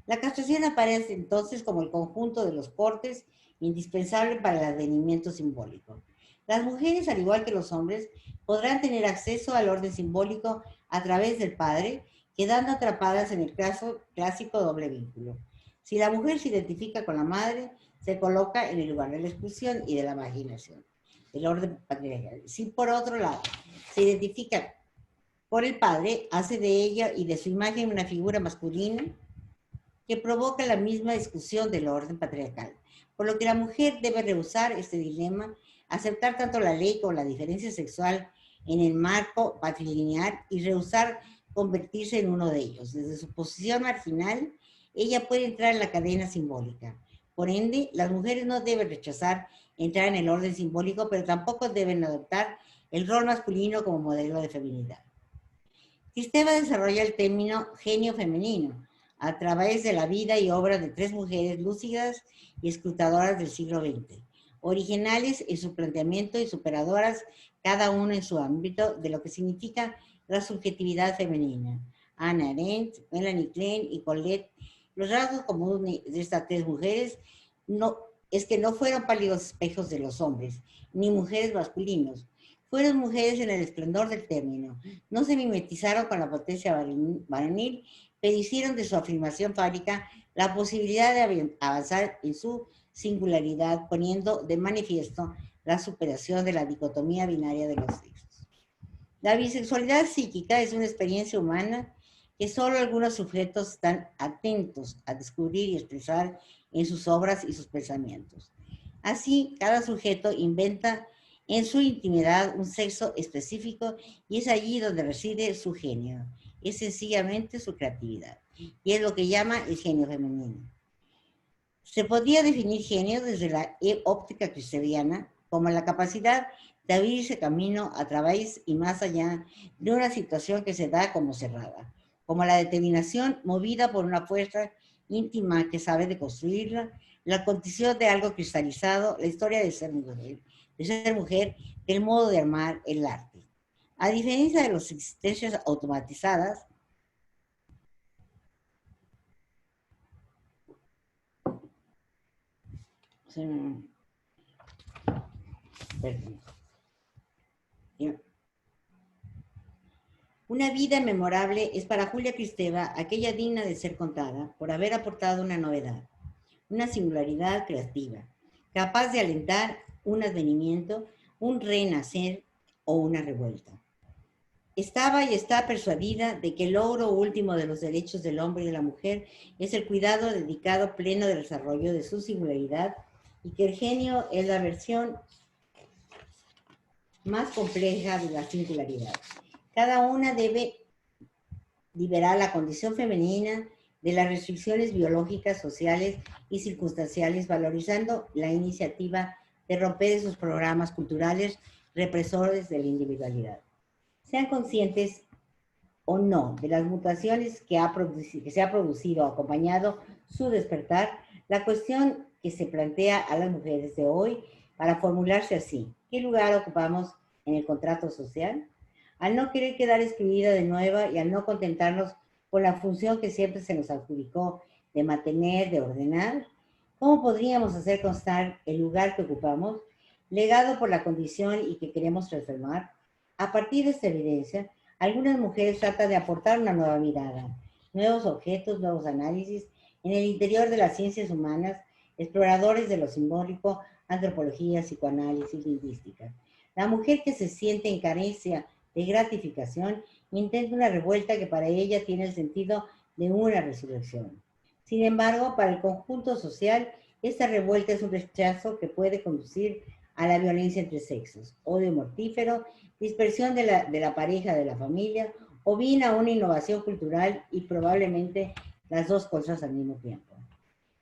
La castración aparece entonces como el conjunto de los cortes indispensable para el advenimiento simbólico. Las mujeres, al igual que los hombres, podrán tener acceso al orden simbólico a través del padre, quedando atrapadas en el caso clásico doble vínculo. Si la mujer se identifica con la madre, se coloca en el lugar de la exclusión y de la marginación, del orden patriarcal. Si por otro lado se identifica por el padre, hace de ella y de su imagen una figura masculina que provoca la misma discusión del orden patriarcal. Por lo que la mujer debe rehusar este dilema, aceptar tanto la ley como la diferencia sexual en el marco patrilineal y rehusar convertirse en uno de ellos. Desde su posición marginal, ella puede entrar en la cadena simbólica. Por ende, las mujeres no deben rechazar entrar en el orden simbólico, pero tampoco deben adoptar el rol masculino como modelo de feminidad. Kristeva desarrolla el término genio femenino a través de la vida y obra de tres mujeres lúcidas y escrutadoras del siglo XX, originales en su planteamiento y superadoras cada una en su ámbito de lo que significa la subjetividad femenina. Hannah Arendt, Melanie Klein y Colette. Los rasgos comunes de estas tres mujeres es que no fueron pálidos espejos de los hombres, ni mujeres masculinos. Fueron mujeres en el esplendor del término. No se mimetizaron con la potencia varonil, pero hicieron de su afirmación fálica la posibilidad de avanzar en su singularidad, poniendo de manifiesto la superación de la dicotomía binaria de los sexos. La bisexualidad psíquica es una experiencia humana que solo algunos sujetos están atentos a descubrir y expresar en sus obras y sus pensamientos. Así, cada sujeto inventa en su intimidad un sexo específico y es allí donde reside su genio. Es sencillamente su creatividad. Y es lo que llama el genio femenino. Se podría definir genio desde la óptica cristiana como la capacidad de abrirse camino a través y más allá de una situación que se da como cerrada, como la determinación movida por una fuerza íntima que sabe de construirla, la condición de algo cristalizado, la historia de ser mujer, el modo de armar el arte. A diferencia de las existencias automatizadas, una vida memorable es para Julia Kristeva aquella digna de ser contada por haber aportado una novedad, una singularidad creativa, capaz de alentar un advenimiento, un renacer o una revuelta. Estaba y está persuadida de que el logro último de los derechos del hombre y de la mujer es el cuidado dedicado pleno del desarrollo de su singularidad y que el genio es la versión más compleja de la singularidad. Cada una debe liberar la condición femenina de las restricciones biológicas, sociales y circunstanciales, valorizando la iniciativa de romper esos programas culturales represores de la individualidad. Sean conscientes o no de las mutaciones que se ha producido o acompañado su despertar, la cuestión que se plantea a las mujeres de hoy para formularse así: ¿qué lugar ocupamos en el contrato social? Al no querer quedar excluida de nueva y al no contentarnos con la función que siempre se nos adjudicó de mantener, de ordenar, ¿cómo podríamos hacer constar el lugar que ocupamos, legado por la condición y que queremos transformar? A partir de esta evidencia, algunas mujeres tratan de aportar una nueva mirada, nuevos objetos, nuevos análisis en el interior de las ciencias humanas, exploradores de lo simbólico, antropología, psicoanálisis, lingüística. La mujer que se siente en carencia de gratificación intenta una revuelta que para ella tiene el sentido de una resurrección. Sin embargo, para el conjunto social, esta revuelta es un rechazo que puede conducir a la violencia entre sexos, odio mortífero, dispersión de la pareja, de la familia, o bien a una innovación cultural y probablemente las dos cosas al mismo tiempo.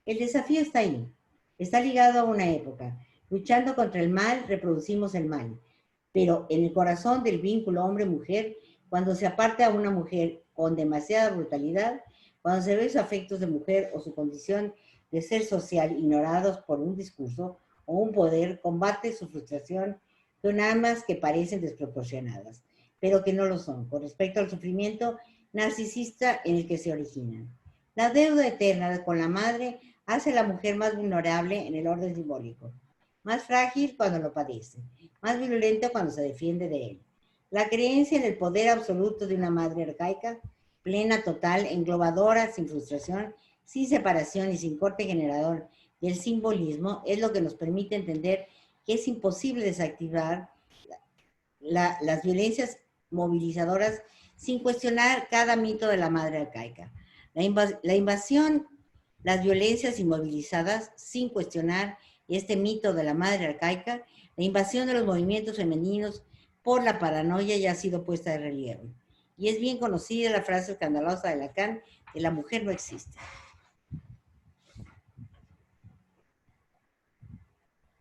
El desafío está ahí, está ligado a una época. Luchando contra el mal, reproducimos el mal. Pero en el corazón del vínculo hombre-mujer, cuando se aparta a una mujer con demasiada brutalidad, cuando se ve sus afectos de mujer o su condición de ser social ignorados por un discurso o un poder, combate su frustración con armas que parecen desproporcionadas, pero que no lo son, con respecto al sufrimiento narcisista en el que se originan. La deuda eterna con la madre hace a la mujer más vulnerable en el orden simbólico, más frágil cuando lo padece, más violento cuando se defiende de él. La creencia en el poder absoluto de una madre arcaica, plena, total, englobadora, sin frustración, sin separación y sin corte generador del simbolismo, es lo que nos permite entender que es imposible desactivar las violencias movilizadoras sin cuestionar cada mito de la madre arcaica. La invasión, las violencias inmovilizadas sin cuestionar este mito de la madre arcaica, la invasión de los movimientos femeninos por la paranoia ya ha sido puesta de relieve. Y es bien conocida la frase escandalosa de Lacan, que la mujer no existe.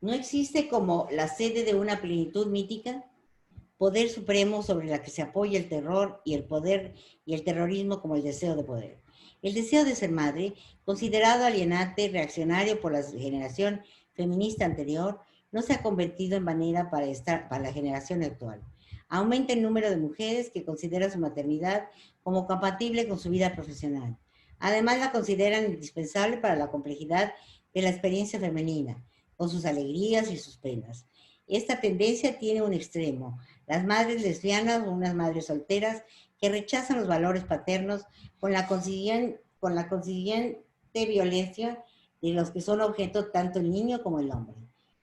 No existe como la sede de una plenitud mítica, poder supremo sobre la que se apoya el terror y el poder y el terrorismo como el deseo de poder. El deseo de ser madre, considerado alienante, reaccionario por la generación feminista anterior, no se ha convertido en manera para la generación actual. Aumenta el número de mujeres que consideran su maternidad como compatible con su vida profesional. Además, la consideran indispensable para la complejidad de la experiencia femenina, con sus alegrías y sus penas. Esta tendencia tiene un extremo: las madres lesbianas o unas madres solteras que rechazan los valores paternos con la consiguiente violencia de los que son objeto tanto el niño como el hombre.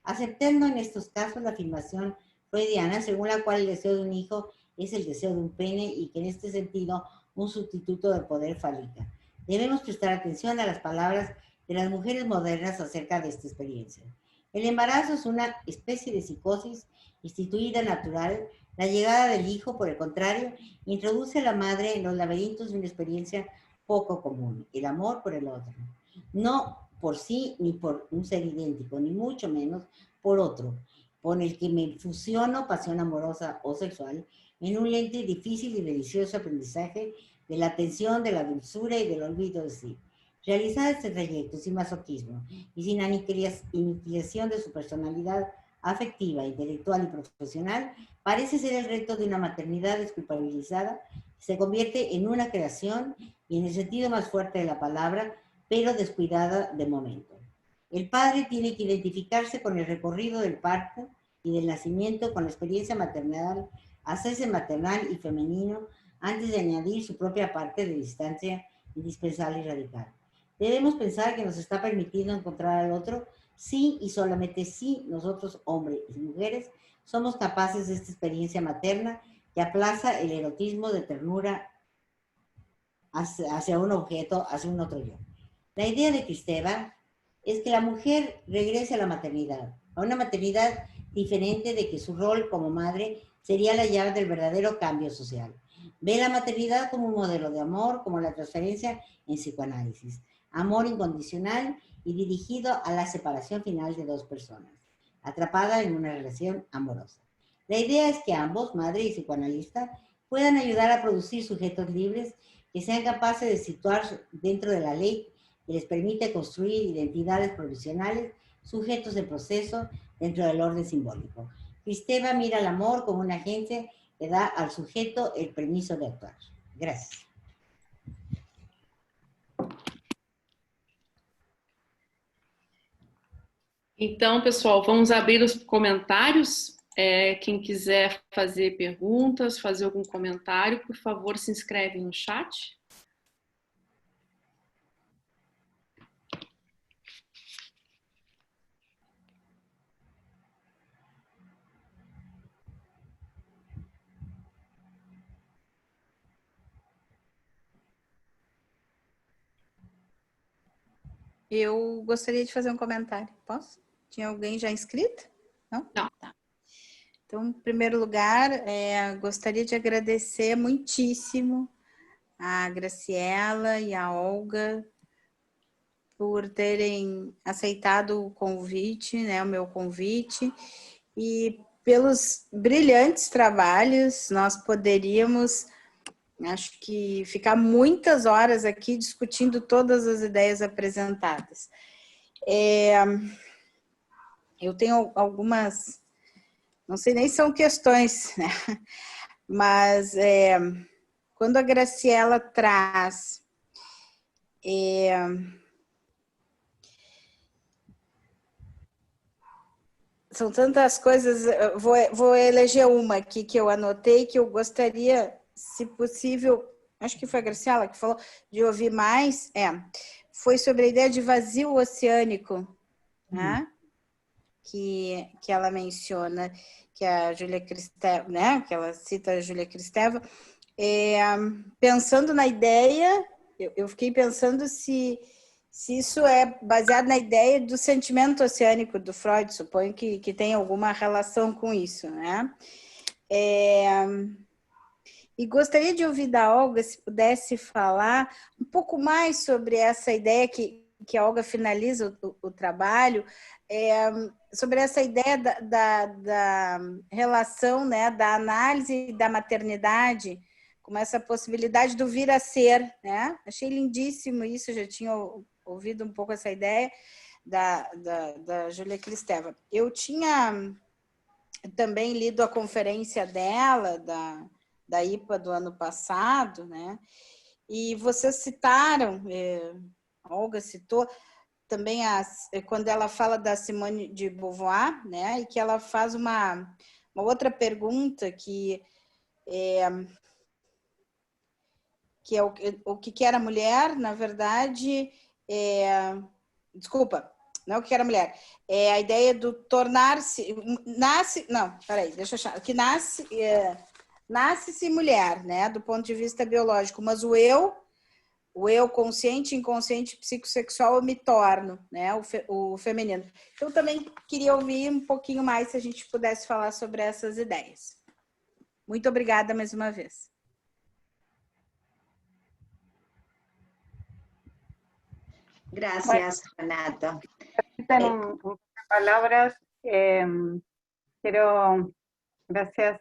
Aceptando en estos casos la afirmación freudiana según la cual el deseo de un hijo es el deseo de un pene y que en este sentido un sustituto del poder fálica. Debemos prestar atención a las palabras de las mujeres modernas acerca de esta experiencia. El embarazo es una especie de psicosis instituida natural. La llegada del hijo, por el contrario, introduce a la madre en los laberintos de una experiencia poco común, el amor por el otro. No por sí ni por un ser idéntico, ni mucho menos por otro, con el que me fusiono pasión amorosa o sexual en un lento y difícil y delicioso aprendizaje de la atención, de la dulzura y del olvido de sí. Realizar este trayecto sin masoquismo y sin aniquilación de su personalidad afectiva, intelectual y profesional, parece ser el reto de una maternidad desculpabilizada, que se convierte en una creación y en el sentido más fuerte de la palabra, pero descuidada de momento. El padre tiene que identificarse con el recorrido del parto y del nacimiento, con la experiencia maternal, hacerse maternal y femenino antes de añadir su propia parte de distancia indispensable y radical. Debemos pensar que nos está permitiendo encontrar al otro si y solamente si nosotros, hombres y mujeres, somos capaces de esta experiencia materna que aplaza el erotismo de ternura hacia un objeto, hacia un otro yo. La idea de Kristeva es que la mujer regrese a la maternidad, a una maternidad diferente, de que su rol como madre sería la llave del verdadero cambio social. Ve la maternidad como un modelo de amor, como la transferencia en psicoanálisis. Amor incondicional y dirigido a la separación final de dos personas, atrapadas en una relación amorosa. La idea es que ambos, madre y psicoanalista, puedan ayudar a producir sujetos libres que sean capaces de situarse dentro de la ley que les permite construir identidades provisionales, sujetos de proceso dentro del orden simbólico. Kristeva mira al amor como un agente que da al sujeto el permiso de actuar. Gracias. Então, pessoal, vamos abrir os comentários. Quem quiser fazer perguntas, fazer algum comentário, por favor, se inscreve no chat. Eu gostaria de fazer um comentário. Posso? Tinha alguém já inscrito? Não? Não. Tá. Então, em primeiro lugar, gostaria de agradecer muitíssimo a Graciela e a Olga por terem aceitado o convite, né, o meu convite, e pelos brilhantes trabalhos. Nós poderíamos, acho que, ficar muitas horas aqui discutindo todas as ideias apresentadas. Eu tenho algumas, não sei nem se são questões, né? Mas quando a Graciela traz são tantas coisas, vou eleger uma aqui que eu anotei, que eu gostaria, se possível, acho que foi a Graciela que falou, de ouvir mais, foi sobre a ideia de vazio oceânico, né? Que ela menciona, que a Júlia Kristeva, né? Que ela cita a Júlia Kristeva, pensando na ideia, eu fiquei pensando se isso é baseado na ideia do sentimento oceânico do Freud, suponho que tem alguma relação com isso, né? E gostaria de ouvir da Olga, se pudesse falar um pouco mais sobre essa ideia que a Olga finaliza o trabalho, sobre essa ideia da relação, né, da análise da maternidade, como essa possibilidade do vir a ser, né? Achei lindíssimo isso, eu já tinha ouvido um pouco essa ideia da Júlia Kristeva. Eu tinha também lido a conferência dela, da IPA do ano passado, né? E vocês citaram, a Olga citou, também quando ela fala da Simone de Beauvoir, né? E que ela faz uma outra pergunta que é o que era mulher, na verdade, desculpa, não o que era mulher, é a ideia do tornar-se, que nasce-se mulher, né, do ponto de vista biológico, mas o eu consciente, inconsciente, psicossexual, eu me torno, né, o feminino. Então, também queria ouvir um pouquinho mais, se a gente pudesse falar sobre essas ideias. Muito obrigada mais uma vez. Gracias, Renata. En palabras, gracias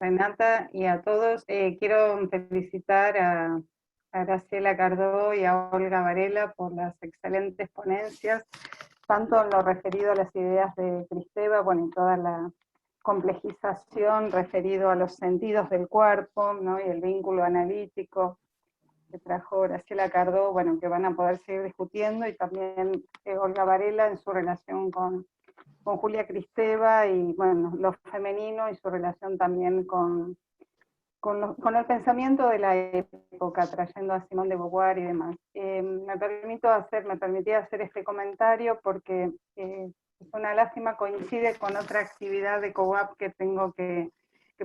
Renata y a todos, quiero felicitar a Graciela Cardó y a Olga Varela por las excelentes ponencias, tanto en lo referido a las ideas de Kristeva, bueno, y toda la complejización referido a los sentidos del cuerpo, ¿no? Y el vínculo analítico que trajo Graciela Cardó, bueno, que van a poder seguir discutiendo, y también Olga Varela en su relación con Julia Kristeva y, bueno, lo femenino y su relación también con el pensamiento de la época, trayendo a Simone de Beauvoir y demás. Me permitía hacer este comentario porque es una lástima, coincide con otra actividad de COAP que tengo que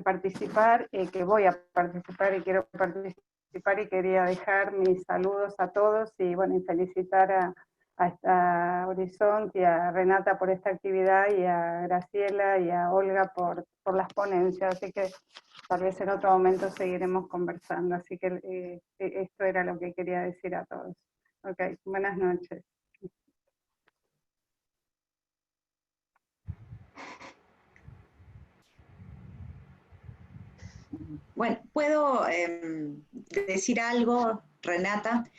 participar, que voy a participar y quiero participar, y quería dejar mis saludos a todos y, bueno, y felicitar a Horizonte y a Renata por esta actividad, y a Graciela y a Olga por las ponencias, así que tal vez en otro momento seguiremos conversando, así que esto era lo que quería decir a todos. Ok, buenas noches. Bueno, ¿puedo decir algo, Renata,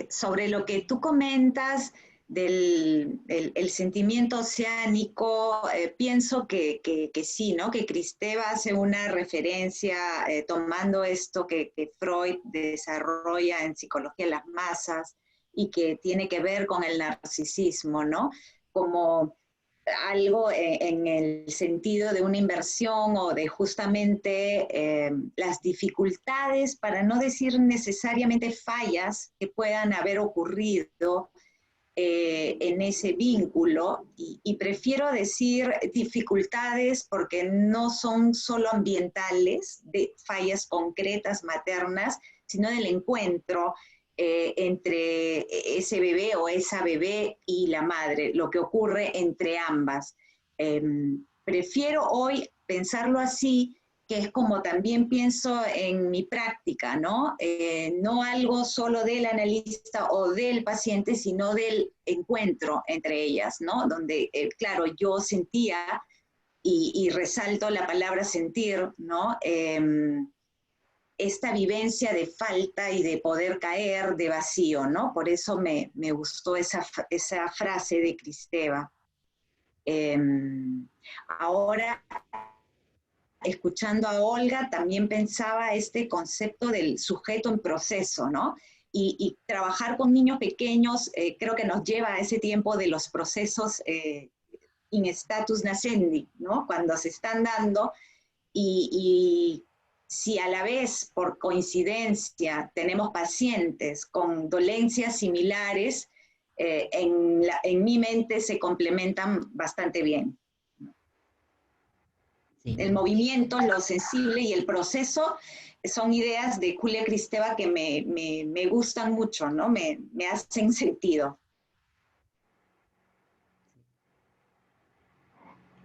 sobre lo que tú comentas del el sentimiento oceánico? Pienso que sí, ¿no? Que Kristeva hace una referencia tomando esto que Freud desarrolla en Psicología de las Masas y que tiene que ver con el narcisismo, ¿no? Como algo en el sentido de una inversión o de justamente las dificultades, para no decir necesariamente fallas, que puedan haber ocurrido en ese vínculo, y prefiero decir dificultades porque no son solo ambientales, de fallas concretas maternas, sino del encuentro entre ese bebé o esa bebé y la madre, lo que ocurre entre ambas. Prefiero hoy pensarlo así, que es como también pienso en mi práctica, ¿no? No algo solo del analista o del paciente, sino del encuentro entre ellas, ¿no? Donde, claro, yo sentía, y resalto la palabra sentir, ¿no? Esta vivencia de falta y de poder caer, de vacío, ¿no? Por eso me gustó esa frase de Kristeva. Ahora, escuchando a Olga, también pensaba este concepto del sujeto en proceso, ¿no? Y trabajar con niños pequeños creo que nos lleva a ese tiempo de los procesos in status nascendi, ¿no? Cuando se están dando y si a la vez, por coincidencia, tenemos pacientes con dolencias similares, en mi mente se complementan bastante bien. Sí. El movimiento, lo sensible y el proceso son ideas de Julia Kristeva que me gustan mucho, ¿no? Me hacen sentido.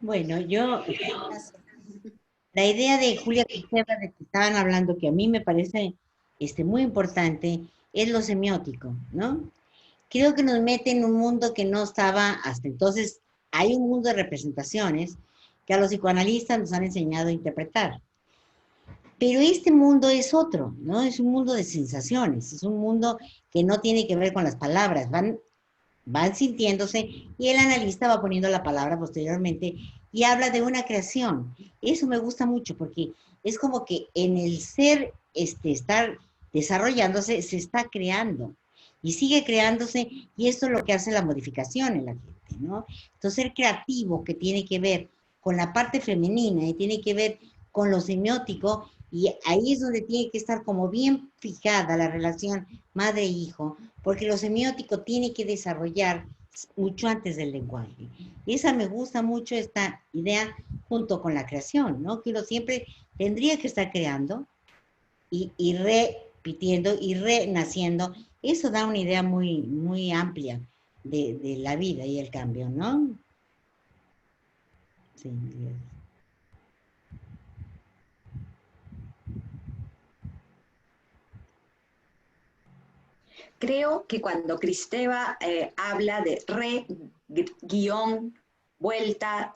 Bueno, la idea de Julia Kristeva de que estaban hablando, que a mí me parece muy importante, es lo semiótico, ¿no? Creo que nos mete en un mundo que no estaba hasta entonces. Hay un mundo de representaciones que a los psicoanalistas nos han enseñado a interpretar. Pero este mundo es otro, ¿no? Es un mundo de sensaciones, es un mundo que no tiene que ver con las palabras, van sintiéndose y el analista va poniendo la palabra posteriormente y habla de una creación. Eso me gusta mucho porque es como que en el ser, estar desarrollándose, se está creando y sigue creándose, y esto es lo que hace la modificación en la gente, ¿no? Entonces, ser creativo, que tiene que ver con la parte femenina y tiene que ver con lo semiótico, y ahí es donde tiene que estar como bien fijada la relación madre-hijo, porque lo semiótico tiene que desarrollar mucho antes del lenguaje. Esa me gusta mucho, esta idea, junto con la creación, ¿no? Que uno siempre tendría que estar creando y repitiendo y renaciendo. Eso da una idea muy, muy amplia de la vida y el cambio, ¿no? Sí. Creo que cuando Kristeva habla de vuelta,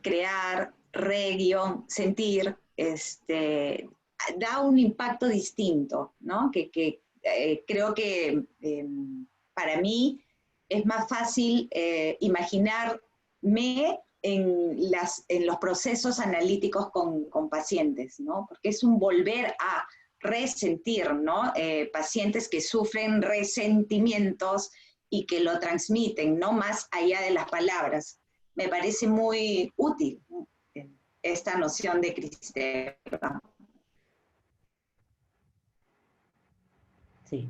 crear, sentir, da un impacto distinto, ¿no? Que creo que para mí es más fácil imaginarme en los procesos analíticos con pacientes, ¿no? Porque es un volver a resentir, ¿no? Pacientes que sufren resentimientos y que lo transmiten, ¿no? Más allá de las palabras. Me parece muy útil esta noción de Kristeva. Sí.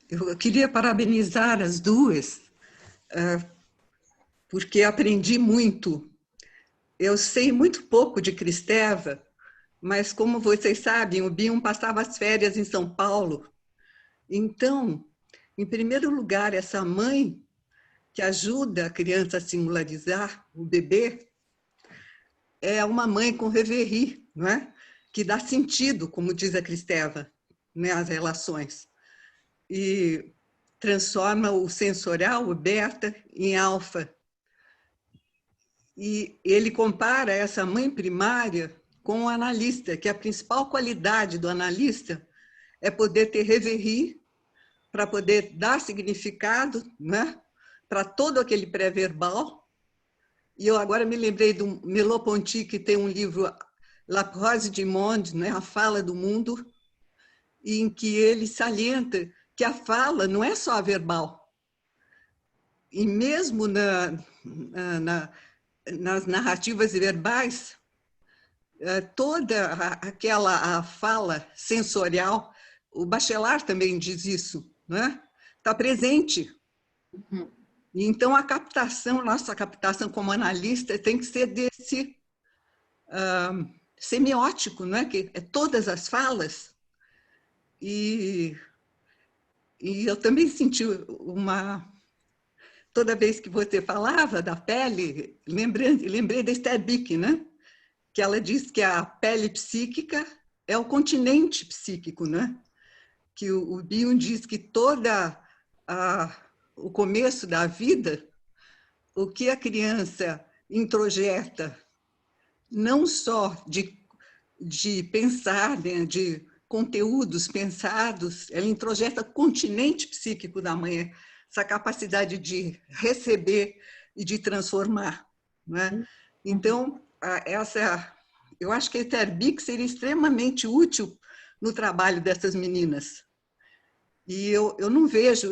Eu queria parabenizar as duas, porque aprendi muito. Eu sei muito pouco de Kristeva, mas como vocês sabem, o Bion passava as férias em São Paulo. Então, em primeiro lugar, essa mãe que ajuda a criança a singularizar, o bebê, é uma mãe com reverie, não é? Que dá sentido, como diz a Kristeva, né, às relações. E transforma o sensorial, o beta, em alfa. E ele compara essa mãe primária com o analista, que a principal qualidade do analista é poder ter reverie, para poder dar significado, né, para todo aquele pré-verbal. E eu agora me lembrei do Merleau-Ponty, que tem um livro, La Prose du Monde, né, A Fala do Mundo, em que ele salienta que a fala não é só a verbal. E mesmo nas narrativas verbais, toda aquela fala sensorial, o Bachelard também diz isso, né? Está presente. Uhum. E então a captação, nossa captação como analista tem que ser desse semiótico, não é? Que é todas as falas. E eu também senti toda vez que você falava da pele, lembrei da Esther Bick, né? Que ela diz que a pele psíquica é o continente psíquico, né? Que o Bion diz que o começo da vida, o que a criança introjeta, não só de pensar, né, de conteúdos pensados, ela introjeta o continente psíquico da mãe, essa capacidade de receber e de transformar, né? Então, eu acho que a Esther Bick seria extremamente útil no trabalho dessas meninas. E eu não vejo,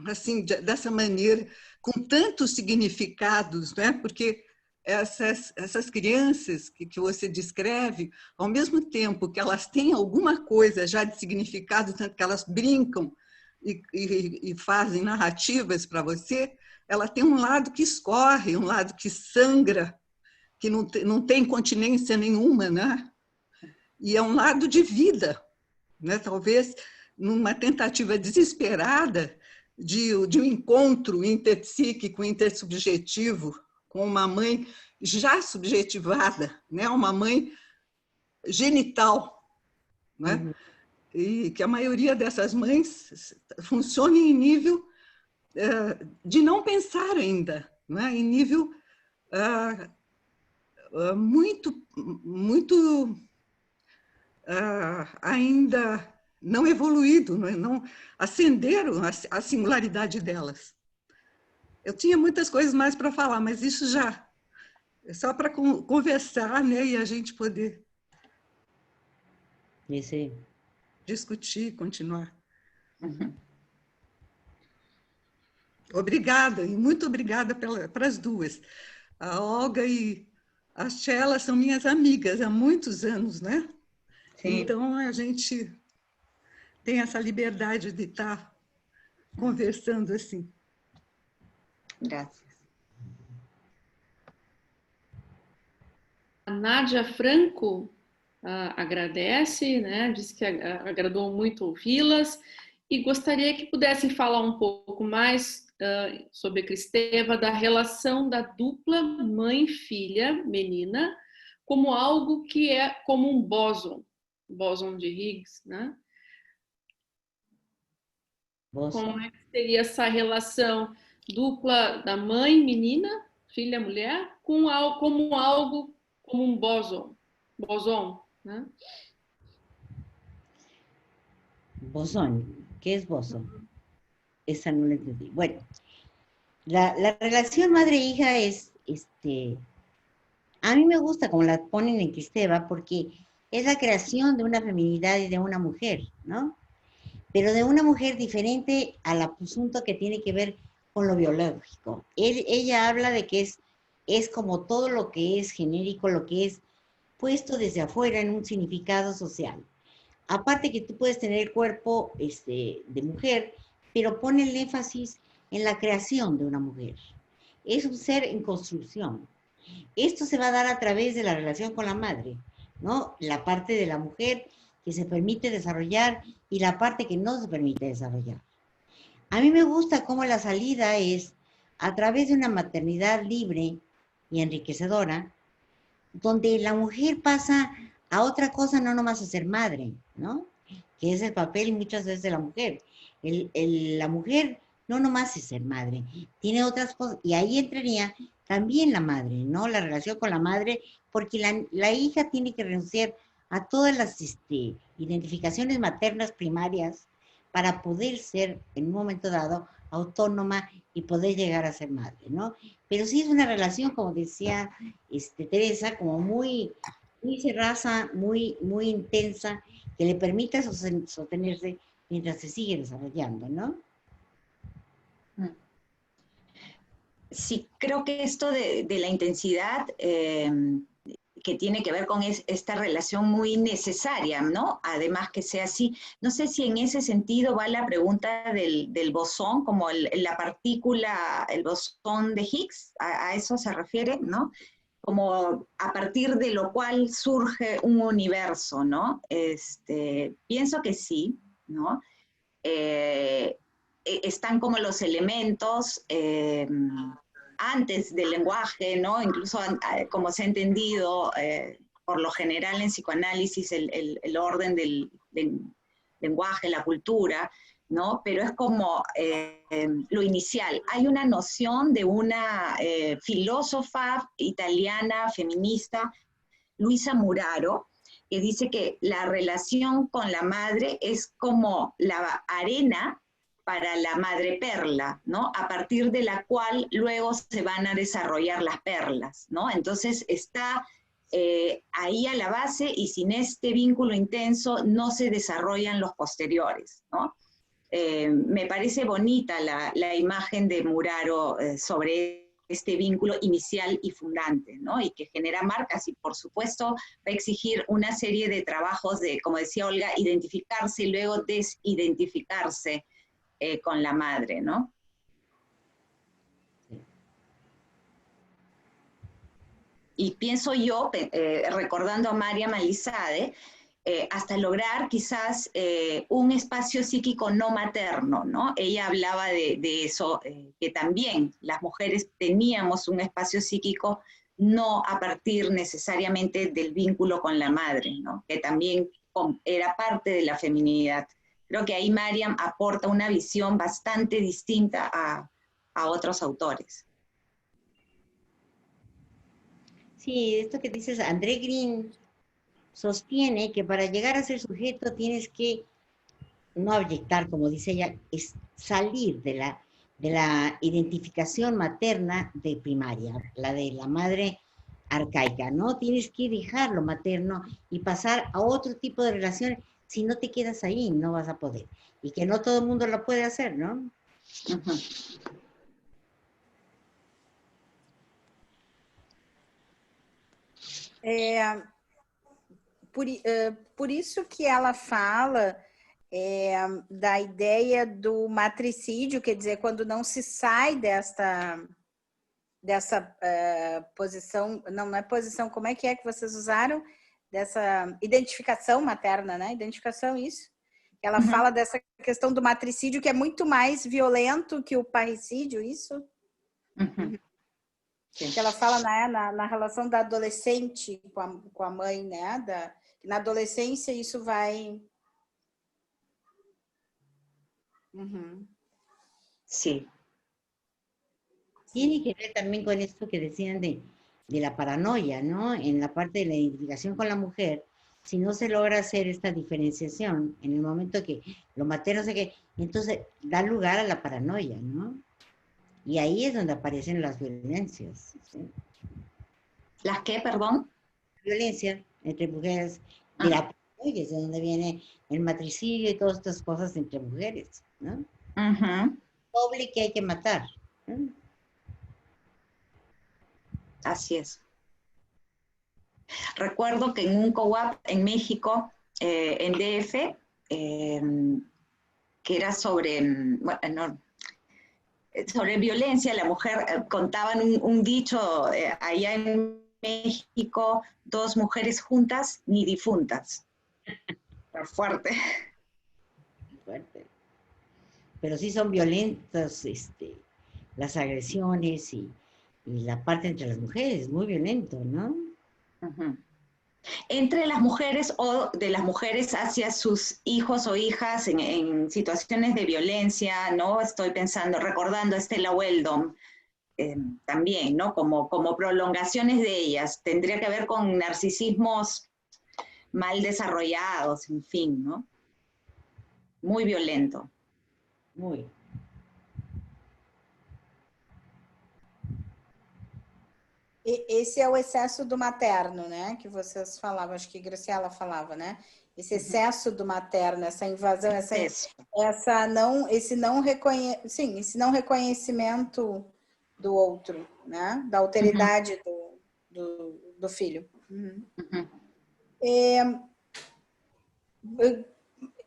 assim, dessa maneira, com tantos significados, né? Porque essas crianças que você descreve, ao mesmo tempo que elas têm alguma coisa já de significado, tanto que elas brincam e fazem narrativas para você, ela tem um lado que escorre, um lado que sangra, que não tem continência nenhuma, né? E é um lado de vida, né? Talvez numa tentativa desesperada de um encontro interpsíquico, intersubjetivo, com uma mãe já subjetivada, né? Uma mãe genital, né? Uhum. E que a maioria dessas mães funciona em nível de não pensar ainda, né? Em nível muito ainda não evoluído, não acenderam a singularidade delas. Eu tinha muitas coisas mais para falar, mas isso já é só para conversar, né, e a gente poder discutir, continuar. Uhum. Obrigada, e muito obrigada para as duas. A Olga e a Sheila são minhas amigas há muitos anos, né? Sim. Então, a gente tem essa liberdade de estar conversando assim. Gracias. A Nádia Franco agradece, né? Diz que agradou muito ouvi-las e gostaria que pudessem falar um pouco mais sobre Kristeva, da relação da dupla mãe-filha, menina, como algo que é como um bóson de Higgs, né? Como é que seria essa relação dupla da mãe, menina, filha, mulher, como algo, como un bosón, ¿no? Bosón, ¿qué es bosón? Esa no la entendí. Bueno, la relación madre-hija es, a mí me gusta como la ponen en Kristeva porque es la creación de una feminidad y de una mujer, ¿no? Pero de una mujer diferente al asunto que tiene que ver con lo biológico. Ella habla de que es como todo lo que es genérico, lo que es puesto desde afuera en un significado social. Aparte que tú puedes tener el cuerpo de mujer, pero pone el énfasis en la creación de una mujer. Es un ser en construcción. Esto se va a dar a través de la relación con la madre, ¿no? La parte de la mujer que se permite desarrollar y la parte que no se permite desarrollar. A mí me gusta cómo la salida es a través de una maternidad libre y enriquecedora, donde la mujer pasa a otra cosa, no nomás a ser madre, ¿no? Que es el papel muchas veces de la mujer. La mujer no nomás es ser madre, tiene otras cosas, y ahí entraría también la madre, ¿no? La relación con la madre, porque la hija tiene que renunciar a todas las identificaciones maternas primarias para poder ser, en un momento dado, autónoma y poder llegar a ser madre, ¿no? Pero sí es una relación, como decía Teresa, como muy cerrada, muy intensa, que le permita sostenerse mientras se sigue desarrollando, ¿no? Sí, creo que esto de la intensidad que tiene que ver con esta relación muy necesaria, ¿no? Además que sea así. No sé si en ese sentido va la pregunta del bosón, como la partícula, el bosón de Higgs, a eso se refiere, ¿no? Como a partir de lo cual surge un universo, ¿no? Pienso que sí, ¿no? Están como los elementos antes del lenguaje, ¿no? Incluso como se ha entendido por lo general en psicoanálisis el orden del lenguaje, la cultura, ¿no? Pero es como lo inicial. Hay una noción de una filósofa italiana feminista, Luisa Muraro, que dice que la relación con la madre es como la arena para la madre perla, ¿no? A partir de la cual luego se van a desarrollar las perlas, ¿no? Entonces está ahí a la base y sin este vínculo intenso no se desarrollan los posteriores, ¿no? me parece bonita la imagen de Muraro sobre este vínculo inicial y fundante, ¿no? Y que genera marcas y, por supuesto, va a exigir una serie de trabajos de, como decía Olga, identificarse y luego desidentificarse con la madre, ¿no? Y pienso yo, recordando a Mariam Alizadeh, hasta lograr quizás un espacio psíquico no materno, ¿no? Ella hablaba de eso, que también las mujeres teníamos un espacio psíquico no a partir necesariamente del vínculo con la madre, ¿no? Que también era parte de la feminidad. Creo que ahí Mariam aporta una visión bastante distinta a otros autores. Sí, esto que dices, André Green sostiene que para llegar a ser sujeto tienes que no abyectar, como dice ella, es salir de la identificación materna de primaria, la de la madre arcaica, ¿no? Tienes que dejar lo materno y pasar a otro tipo de relaciones. Si no te quedas ahí, no vas a poder. Y que no todo el mundo lo puede hacer, ¿no? Uh-huh. Por isso que ela fala da ideia do matricídio, quer dizer, quando não se sai dessa posição, não é posição, como é que vocês usaram? Dessa identificação materna, né? Identificação, isso. Ela fala dessa questão do matricídio, que é muito mais violento que o parricídio, isso? Que ela fala, né, na relação da adolescente com a mãe, né? Na adolescência isso vai... Sí. Tiene que ver también con esto que decían de la paranoia, ¿no? En la parte de la identificación con la mujer, si no se logra hacer esta diferenciación, en el momento que lo materno sé que, entonces da lugar a la paranoia, ¿no? Y ahí es donde aparecen las violencias. ¿Sí? ¿Las qué, perdón? Violencia entre mujeres, de la paranoia, es de donde viene el matricidio y todas estas cosas entre mujeres, ¿no? Doble que hay que matar, ¿no? Así es. Recuerdo que en un co-op en México, en DF, que era sobre, bueno, sobre violencia, la mujer, contaban un dicho allá en México, 2 mujeres juntas ni difuntas. Fuerte. Fuerte. Pero sí son violentas las agresiones y la parte entre las mujeres, muy violento, ¿no? Entre las mujeres o de las mujeres hacia sus hijos o hijas en situaciones de violencia, ¿no? Estoy pensando, recordando a Estela Weldon, también, ¿no? Como prolongaciones de ellas. Tendría que ver con narcisismos mal desarrollados, en fin, ¿no? Muy violento. Muy. Esse é o excesso do materno, né? Que vocês falavam, acho que Graciela falava, né? Esse excesso do materno, essa invasão, esse não reconhecimento do outro, né? Da alteridade do filho.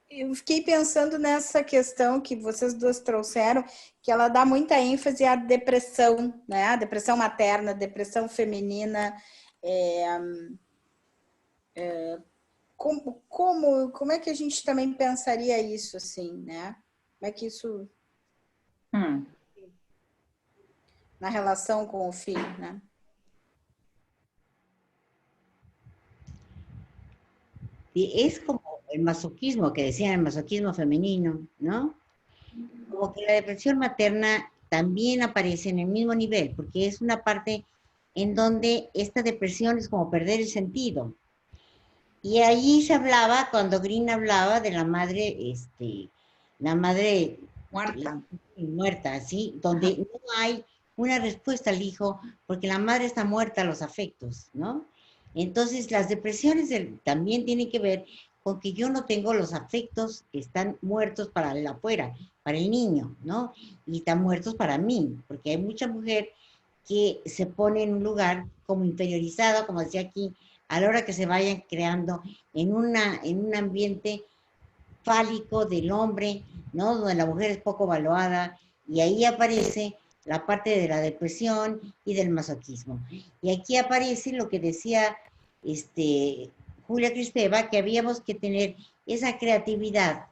Eu fiquei pensando nessa questão que vocês duas trouxeram, que ela dá muita ênfase à depressão, né? A depressão materna, a depressão feminina. Como é que a gente também pensaria isso, assim, né? Como é que isso... Na relação com o filho, né? Y es como el masoquismo, que decían el masoquismo femenino, ¿no? Como que la depresión materna también aparece en el mismo nivel, porque es una parte en donde esta depresión es como perder el sentido. Y allí se hablaba, cuando Green hablaba de la madre muerta, ¿sí? Donde no hay una respuesta al hijo, porque la madre está muerta a los afectos, ¿no? Entonces, las depresiones también tienen que ver con que yo no tengo los afectos que están muertos para el afuera, para el niño, ¿no? Y están muertos para mí, porque hay mucha mujer que se pone en un lugar como inferiorizada, como decía aquí, a la hora que se vayan creando en un ambiente fálico del hombre, ¿no? Donde la mujer es poco valuada, y ahí aparece la parte de la depresión y del masoquismo. Y aquí aparece lo que decía Julia Kristeva, que habíamos que tener esa creatividad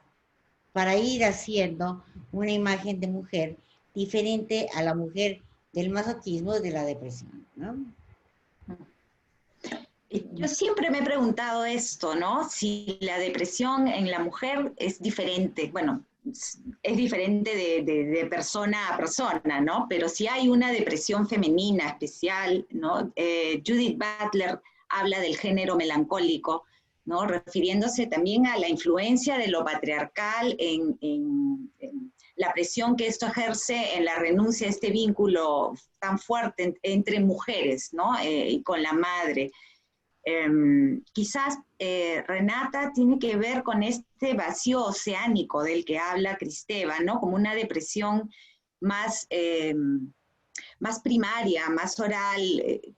para ir haciendo una imagen de mujer diferente a la mujer del masoquismo, de la depresión, ¿no? Yo siempre me he preguntado esto, ¿no? Si la depresión en la mujer es diferente, bueno, es diferente de persona a persona, ¿no? Pero si hay una depresión femenina especial, ¿no? Judith Butler habla del género melancólico, ¿no? Refiriéndose también a la influencia de lo patriarcal en la presión que esto ejerce en la renuncia a este vínculo tan fuerte entre mujeres, ¿no? Y con la madre. Quizás Renata tiene que ver con este vacío oceánico del que habla Kristeva, ¿no? Como una depresión más, más primaria, más oral,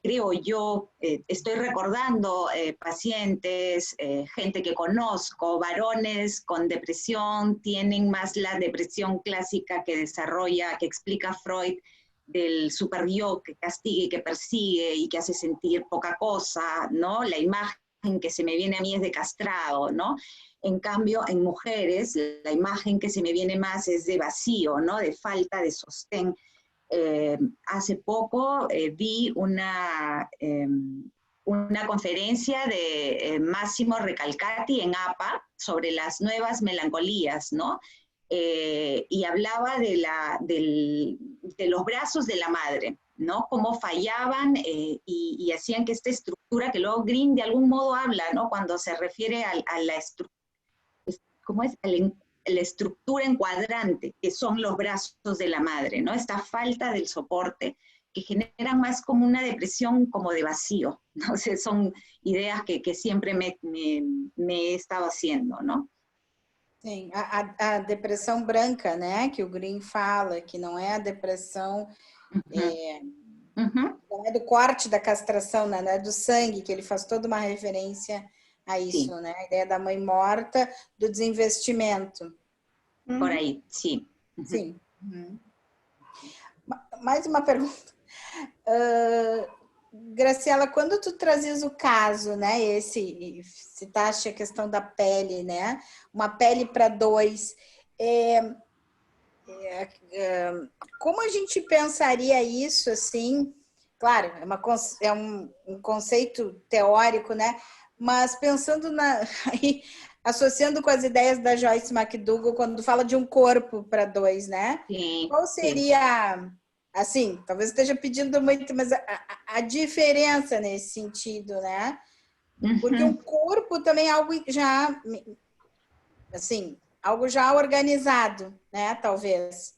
creo yo. Estoy recordando pacientes, gente que conozco, varones con depresión, tienen más la depresión clásica que desarrolla, que explica Freud, del super yo que castiga y que persigue y que hace sentir poca cosa, ¿no? La imagen que se me viene a mí es de castrado, ¿no? En cambio, en mujeres, la imagen que se me viene más es de vacío, ¿no? De falta de sostén. Hace poco vi una conferencia de Massimo Recalcati en APA sobre las nuevas melancolías, ¿no? Y hablaba de los brazos de la madre, ¿no? Cómo fallaban y hacían que esta estructura, que luego Green de algún modo habla, ¿no? Cuando se refiere a la estructura, ¿cómo es? La estructura encuadrante, que son los brazos de la madre, ¿no? Esta falta del soporte, que genera más como una depresión como de vacío, ¿no? O sea, son ideas que siempre me he estado haciendo, ¿no? Sim, a depressão branca, né, que o Green fala, que não é a depressão, não é do corte da castração, né, não é do sangue, que ele faz toda uma referência a isso, Sim. né, a ideia da mãe morta, do desinvestimento. Por aí, sim. Sim. Mais uma pergunta. Graciela, quando tu trazias o caso, né, citaste a questão da pele, né, uma pele para dois, como a gente pensaria isso, assim, claro, é um conceito teórico, né, mas pensando aí, associando com as ideias da Joyce McDougall, quando fala de um corpo para dois, né, Sim, qual seria... Assim, talvez esteja pedindo muito, mas a diferença nesse sentido, né? Porque um corpo também é algo já, assim, algo já organizado, né? Talvez.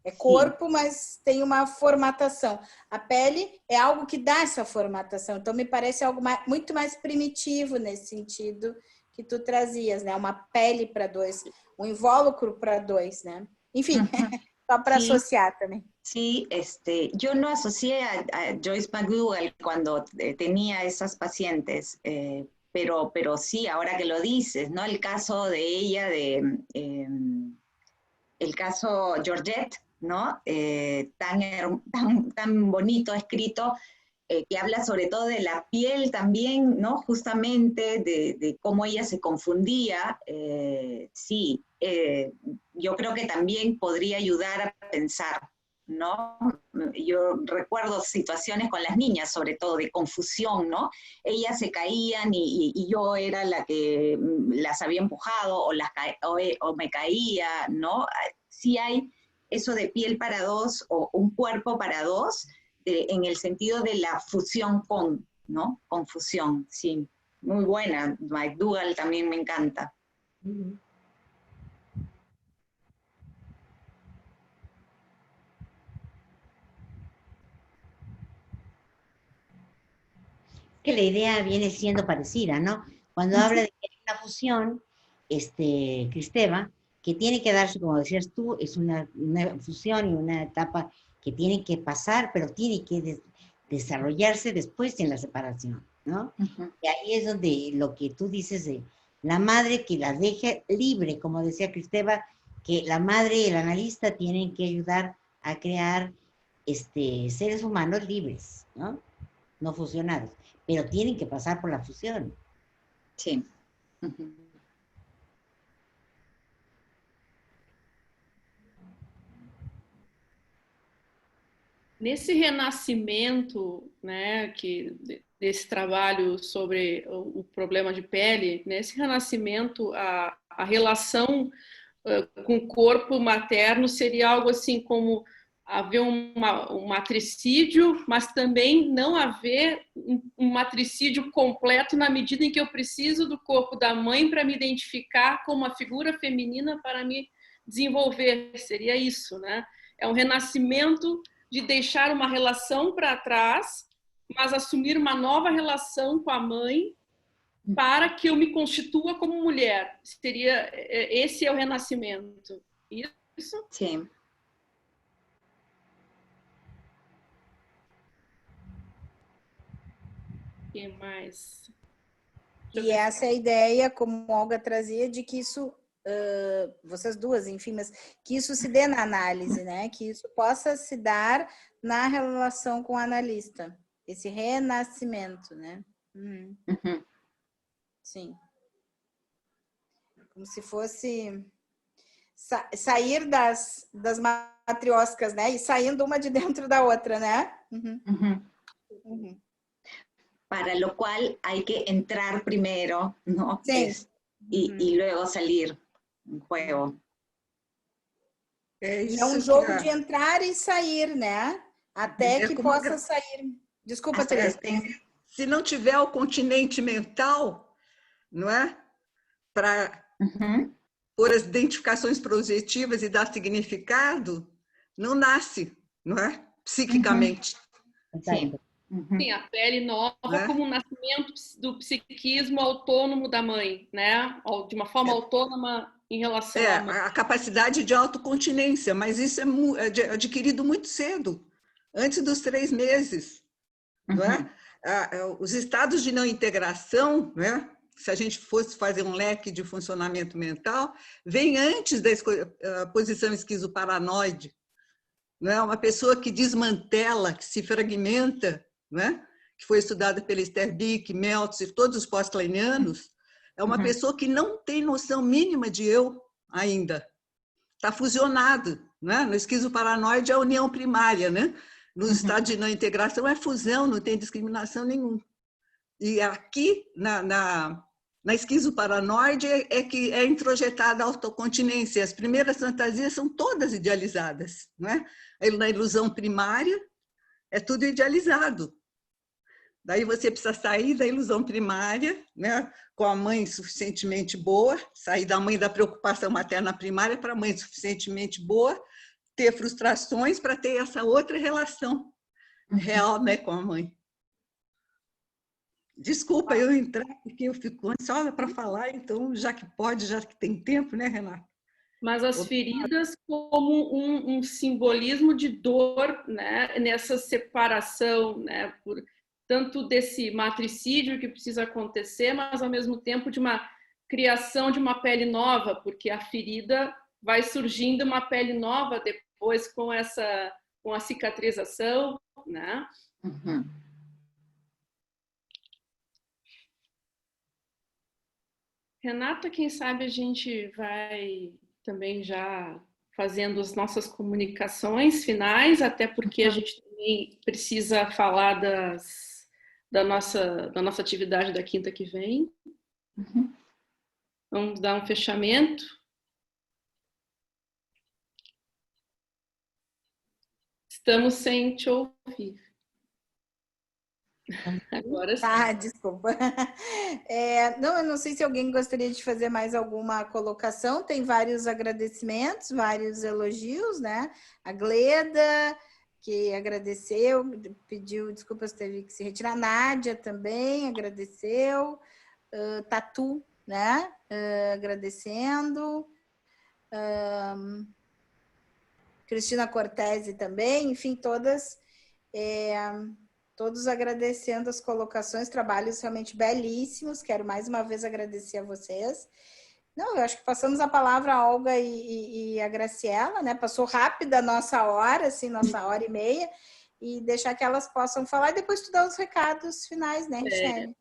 É corpo, mas tem uma formatação. A pele é algo que dá essa formatação. Então, me parece algo muito mais primitivo nesse sentido que tu trazias, né? Uma pele para dois, um invólucro para dois, né? Enfim, só para asociar também. Sí, yo no asocié a Joyce McDougall cuando tenía esas pacientes, pero sí, ahora que lo dices, ¿no? El caso de ella, el caso Georgette, ¿no? Tan bonito escrito, que habla sobre todo de la piel también, ¿no? Justamente de cómo ella se confundía. Sí, yo creo que también podría ayudar a pensar, ¿no? Yo recuerdo situaciones con las niñas, sobre todo de confusión, ¿no? Ellas se caían y yo era la que las había empujado o me caía, ¿no? Sí hay eso de piel para dos o un cuerpo para dos, en el sentido de la fusión con, ¿no? Confusión, sí. Muy buena. McDougall también me encanta. Que la idea viene siendo parecida, ¿no? Cuando habla de que hay esta fusión, Cristeva, que tiene que darse, como decías tú, es una fusión y una etapa que tiene que pasar, pero tiene que desarrollarse después en la separación, ¿no? Y ahí es donde lo que tú dices de la madre que la deje libre, como decía Cristeva, que la madre y el analista tienen que ayudar a crear seres humanos libres, ¿no? No fusionados, pero tienen que pasar por la fusión. Sí. Nesse renascimento, né, desse trabalho sobre o problema de pele, nesse renascimento, a relação com o corpo materno seria algo assim como haver um matricídio, mas também não haver um matricídio completo na medida em que eu preciso do corpo da mãe para me identificar como uma figura feminina para me desenvolver. Seria isso, né? É um renascimento de deixar uma relação para trás, mas assumir uma nova relação com a mãe para que eu me constitua como mulher. Esse é o renascimento. Isso? Sim. O que mais? E essa é a ideia, como a Olga trazia, de que isso, vocês duas, enfim, mas que isso se dê na análise, né? Que isso possa se dar na relação com o analista. Esse renascimento, né? Sim. Como se fosse sair das matrioscas, né? E saindo uma de dentro da outra, né? Para lo cual hay que entrar primero, ¿no? Sí. Y luego salir en juego. É É um jogo de entrar e sair, né? Até que possa sair. Desculpa, Teresa. Se não tiver o continente mental, não é? Para pôr as identificações projetivas e dar significado, não nasce, não é? Psiquicamente. Sim. Sim, a pele nova como um nascimento do psiquismo autônomo da mãe, né? De uma forma autônoma em relação à mãe. A capacidade de autocontinência, mas isso é adquirido muito cedo, antes dos 3 meses. Não é? Os estados de não integração, né? Se a gente fosse fazer um leque de funcionamento mental, vem antes da posição esquizoparanoide. Não é? Uma pessoa que desmantela, que se fragmenta, não é? Que foi estudada pela Esther Bick, Meltz e todos os pós-kleinianos, é uma pessoa que não tem noção mínima de eu ainda. Está fusionado. Não é? No esquizoparanoide é a união primária, né? No estado de não integração é fusão, não tem discriminação nenhuma. E aqui, na esquizoparanoide, é que é introjetada a autocontinência. As primeiras fantasias são todas idealizadas. Não é? Na ilusão primária, é tudo idealizado. Daí você precisa sair da ilusão primária, né, com a mãe suficientemente boa, sair da mãe da preocupação materna primária para a mãe suficientemente boa, ter frustrações para ter essa outra relação real, né, com a mãe. Desculpa eu entrar, porque eu fico ansiosa para falar, então, já que pode, já que tem tempo, né, Renata? Mas as feridas como um simbolismo de dor, né, nessa separação, né, tanto desse matricídio que precisa acontecer, mas ao mesmo tempo de uma criação de uma pele nova, porque a ferida vai surgindo uma pele nova depois com a cicatrização, né? Renata, quem sabe a gente vai também já fazendo as nossas comunicações finais, até porque a gente também precisa falar da nossa atividade da quinta que vem. Vamos dar um fechamento. Estamos sem te ouvir. Agora sim. Ah, desculpa. Eu não sei se alguém gostaria de fazer mais alguma colocação. Tem vários agradecimentos, vários elogios, né? A Gleda, que agradeceu, pediu desculpas, teve que se retirar. A Nádia também agradeceu. Tatu, né? Agradecendo. Cristina Cortese também, enfim, todos agradecendo as colocações, trabalhos realmente belíssimos. Quero mais uma vez agradecer a vocês. Não, eu acho que passamos a palavra a Olga e a Graciela, né? Passou rápida a nossa hora, assim, nossa hora e meia, e deixar que elas possam falar e depois tu dá os recados finais, né, Richelle?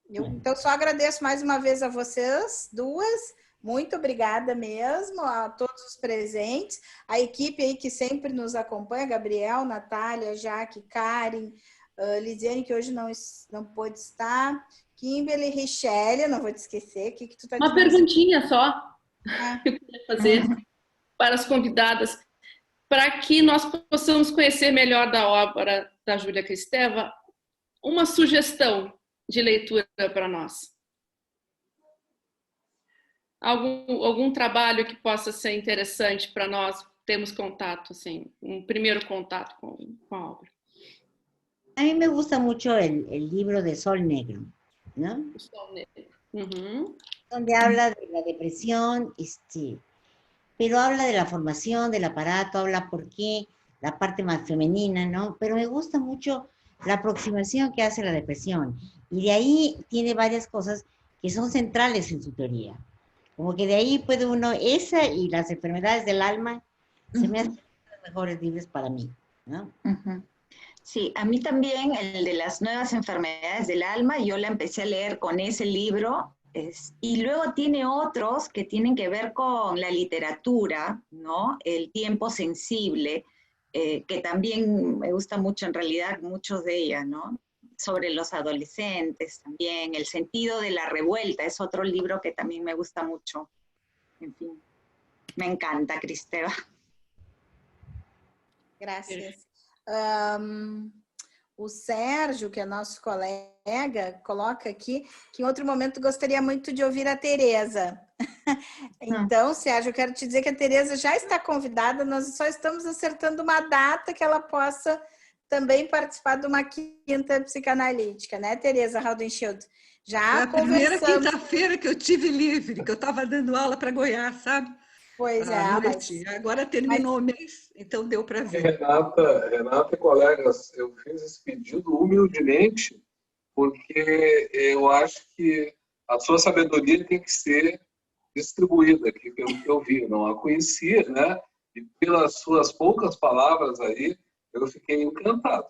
Então, só agradeço mais uma vez a vocês duas. Muito obrigada mesmo a todos os presentes, a equipe aí que sempre nos acompanha, Gabriel, Natália, Jaque, Karen, Lisiane, que hoje não pôde estar, Kimberly, Richelle, não vou te esquecer. O que tu tá dizendo? Uma perguntinha só que eu queria fazer para as convidadas, para que nós possamos conhecer melhor da obra da Júlia Kristeva, uma sugestão de leitura para nós. Algum trabalho que possa ser interessante para nós termos contato, assim, um primeiro contato com a obra. A mí me gusta mucho el libro de Sol Negro, ¿no? Sol Negro. Donde habla de la depresión, pero habla de la formación del aparato, habla por qué, la parte más femenina, ¿no? Pero me gusta mucho la aproximación que hace la depresión. Y de ahí tiene varias cosas que son centrales en su teoría. Como que de ahí puede uno, esa y las enfermedades del alma, se me hacen los mejores libros para mí, ¿no? Sí, a mí también el de las nuevas enfermedades del alma, yo la empecé a leer con ese libro, y luego tiene otros que tienen que ver con la literatura, ¿no? El tiempo sensible, que también me gusta mucho, en realidad, muchos de ellas, ¿no? Sobre los adolescentes también, El sentido de la revuelta, es otro libro que también me gusta mucho. En fin, me encanta, Kristeva. Graças. O Sérgio, que é nosso colega, coloca aqui que em outro momento gostaria muito de ouvir a Tereza. Então, Sérgio, eu quero te dizer que a Tereza já está convidada, nós só estamos acertando uma data que ela possa também participar de uma quinta psicanalítica, né, Tereza Raudenschild? Já a primeira quinta-feira que eu tive livre, que eu estava dando aula para Goiás, sabe? Pois é. Mas... Agora terminou o mês, então deu para ver. Renata e colegas, eu fiz esse pedido humildemente, porque eu acho que a sua sabedoria tem que ser distribuída aqui, pelo que eu vi. Eu não a conhecia, né? E pelas suas poucas palavras aí, eu fiquei encantado.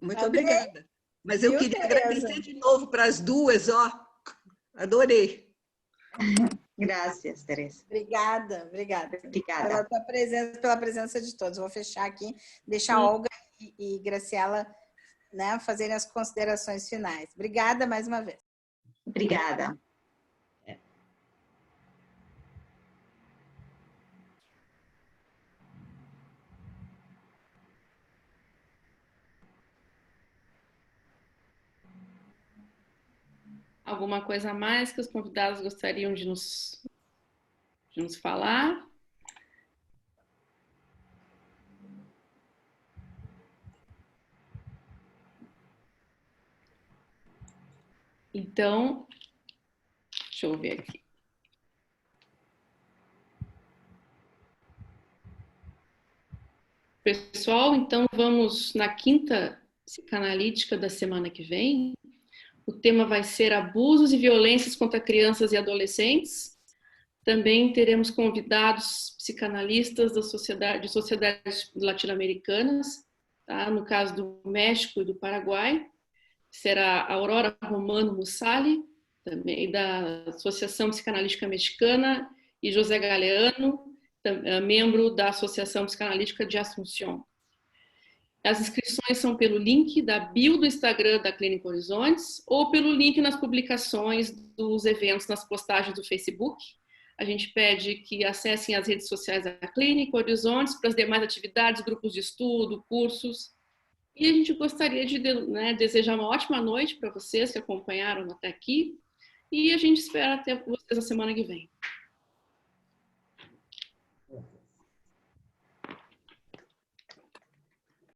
Muito obrigada. Mas eu queria agradecer de novo para as duas, ó. Adorei. Graças, Tereza. Obrigada. Pela presença de todos. Vou fechar aqui, deixar a Olga e Graciela, né, fazerem as considerações finais. Obrigada mais uma vez. Obrigada. Alguma coisa a mais que os convidados gostariam de nos falar? Então, deixa eu ver aqui. Pessoal, então vamos na quinta psicanalítica da semana que vem. O tema vai ser abusos e violências contra crianças e adolescentes. Também teremos convidados psicanalistas de sociedades latino-americanas, tá? No caso do México e do Paraguai. Será a Aurora Romano Mussali, também da Associação Psicanalítica Mexicana, e José Galeano, membro da Associação Psicanalítica de Assunção. As inscrições são pelo link da bio do Instagram da Clínica Horizontes ou pelo link nas publicações dos eventos, nas postagens do Facebook. A gente pede que acessem as redes sociais da Clínica Horizontes para as demais atividades, grupos de estudo, cursos. E a gente gostaria de desejar uma ótima noite para vocês que acompanharam até aqui. E a gente espera até vocês a semana que vem.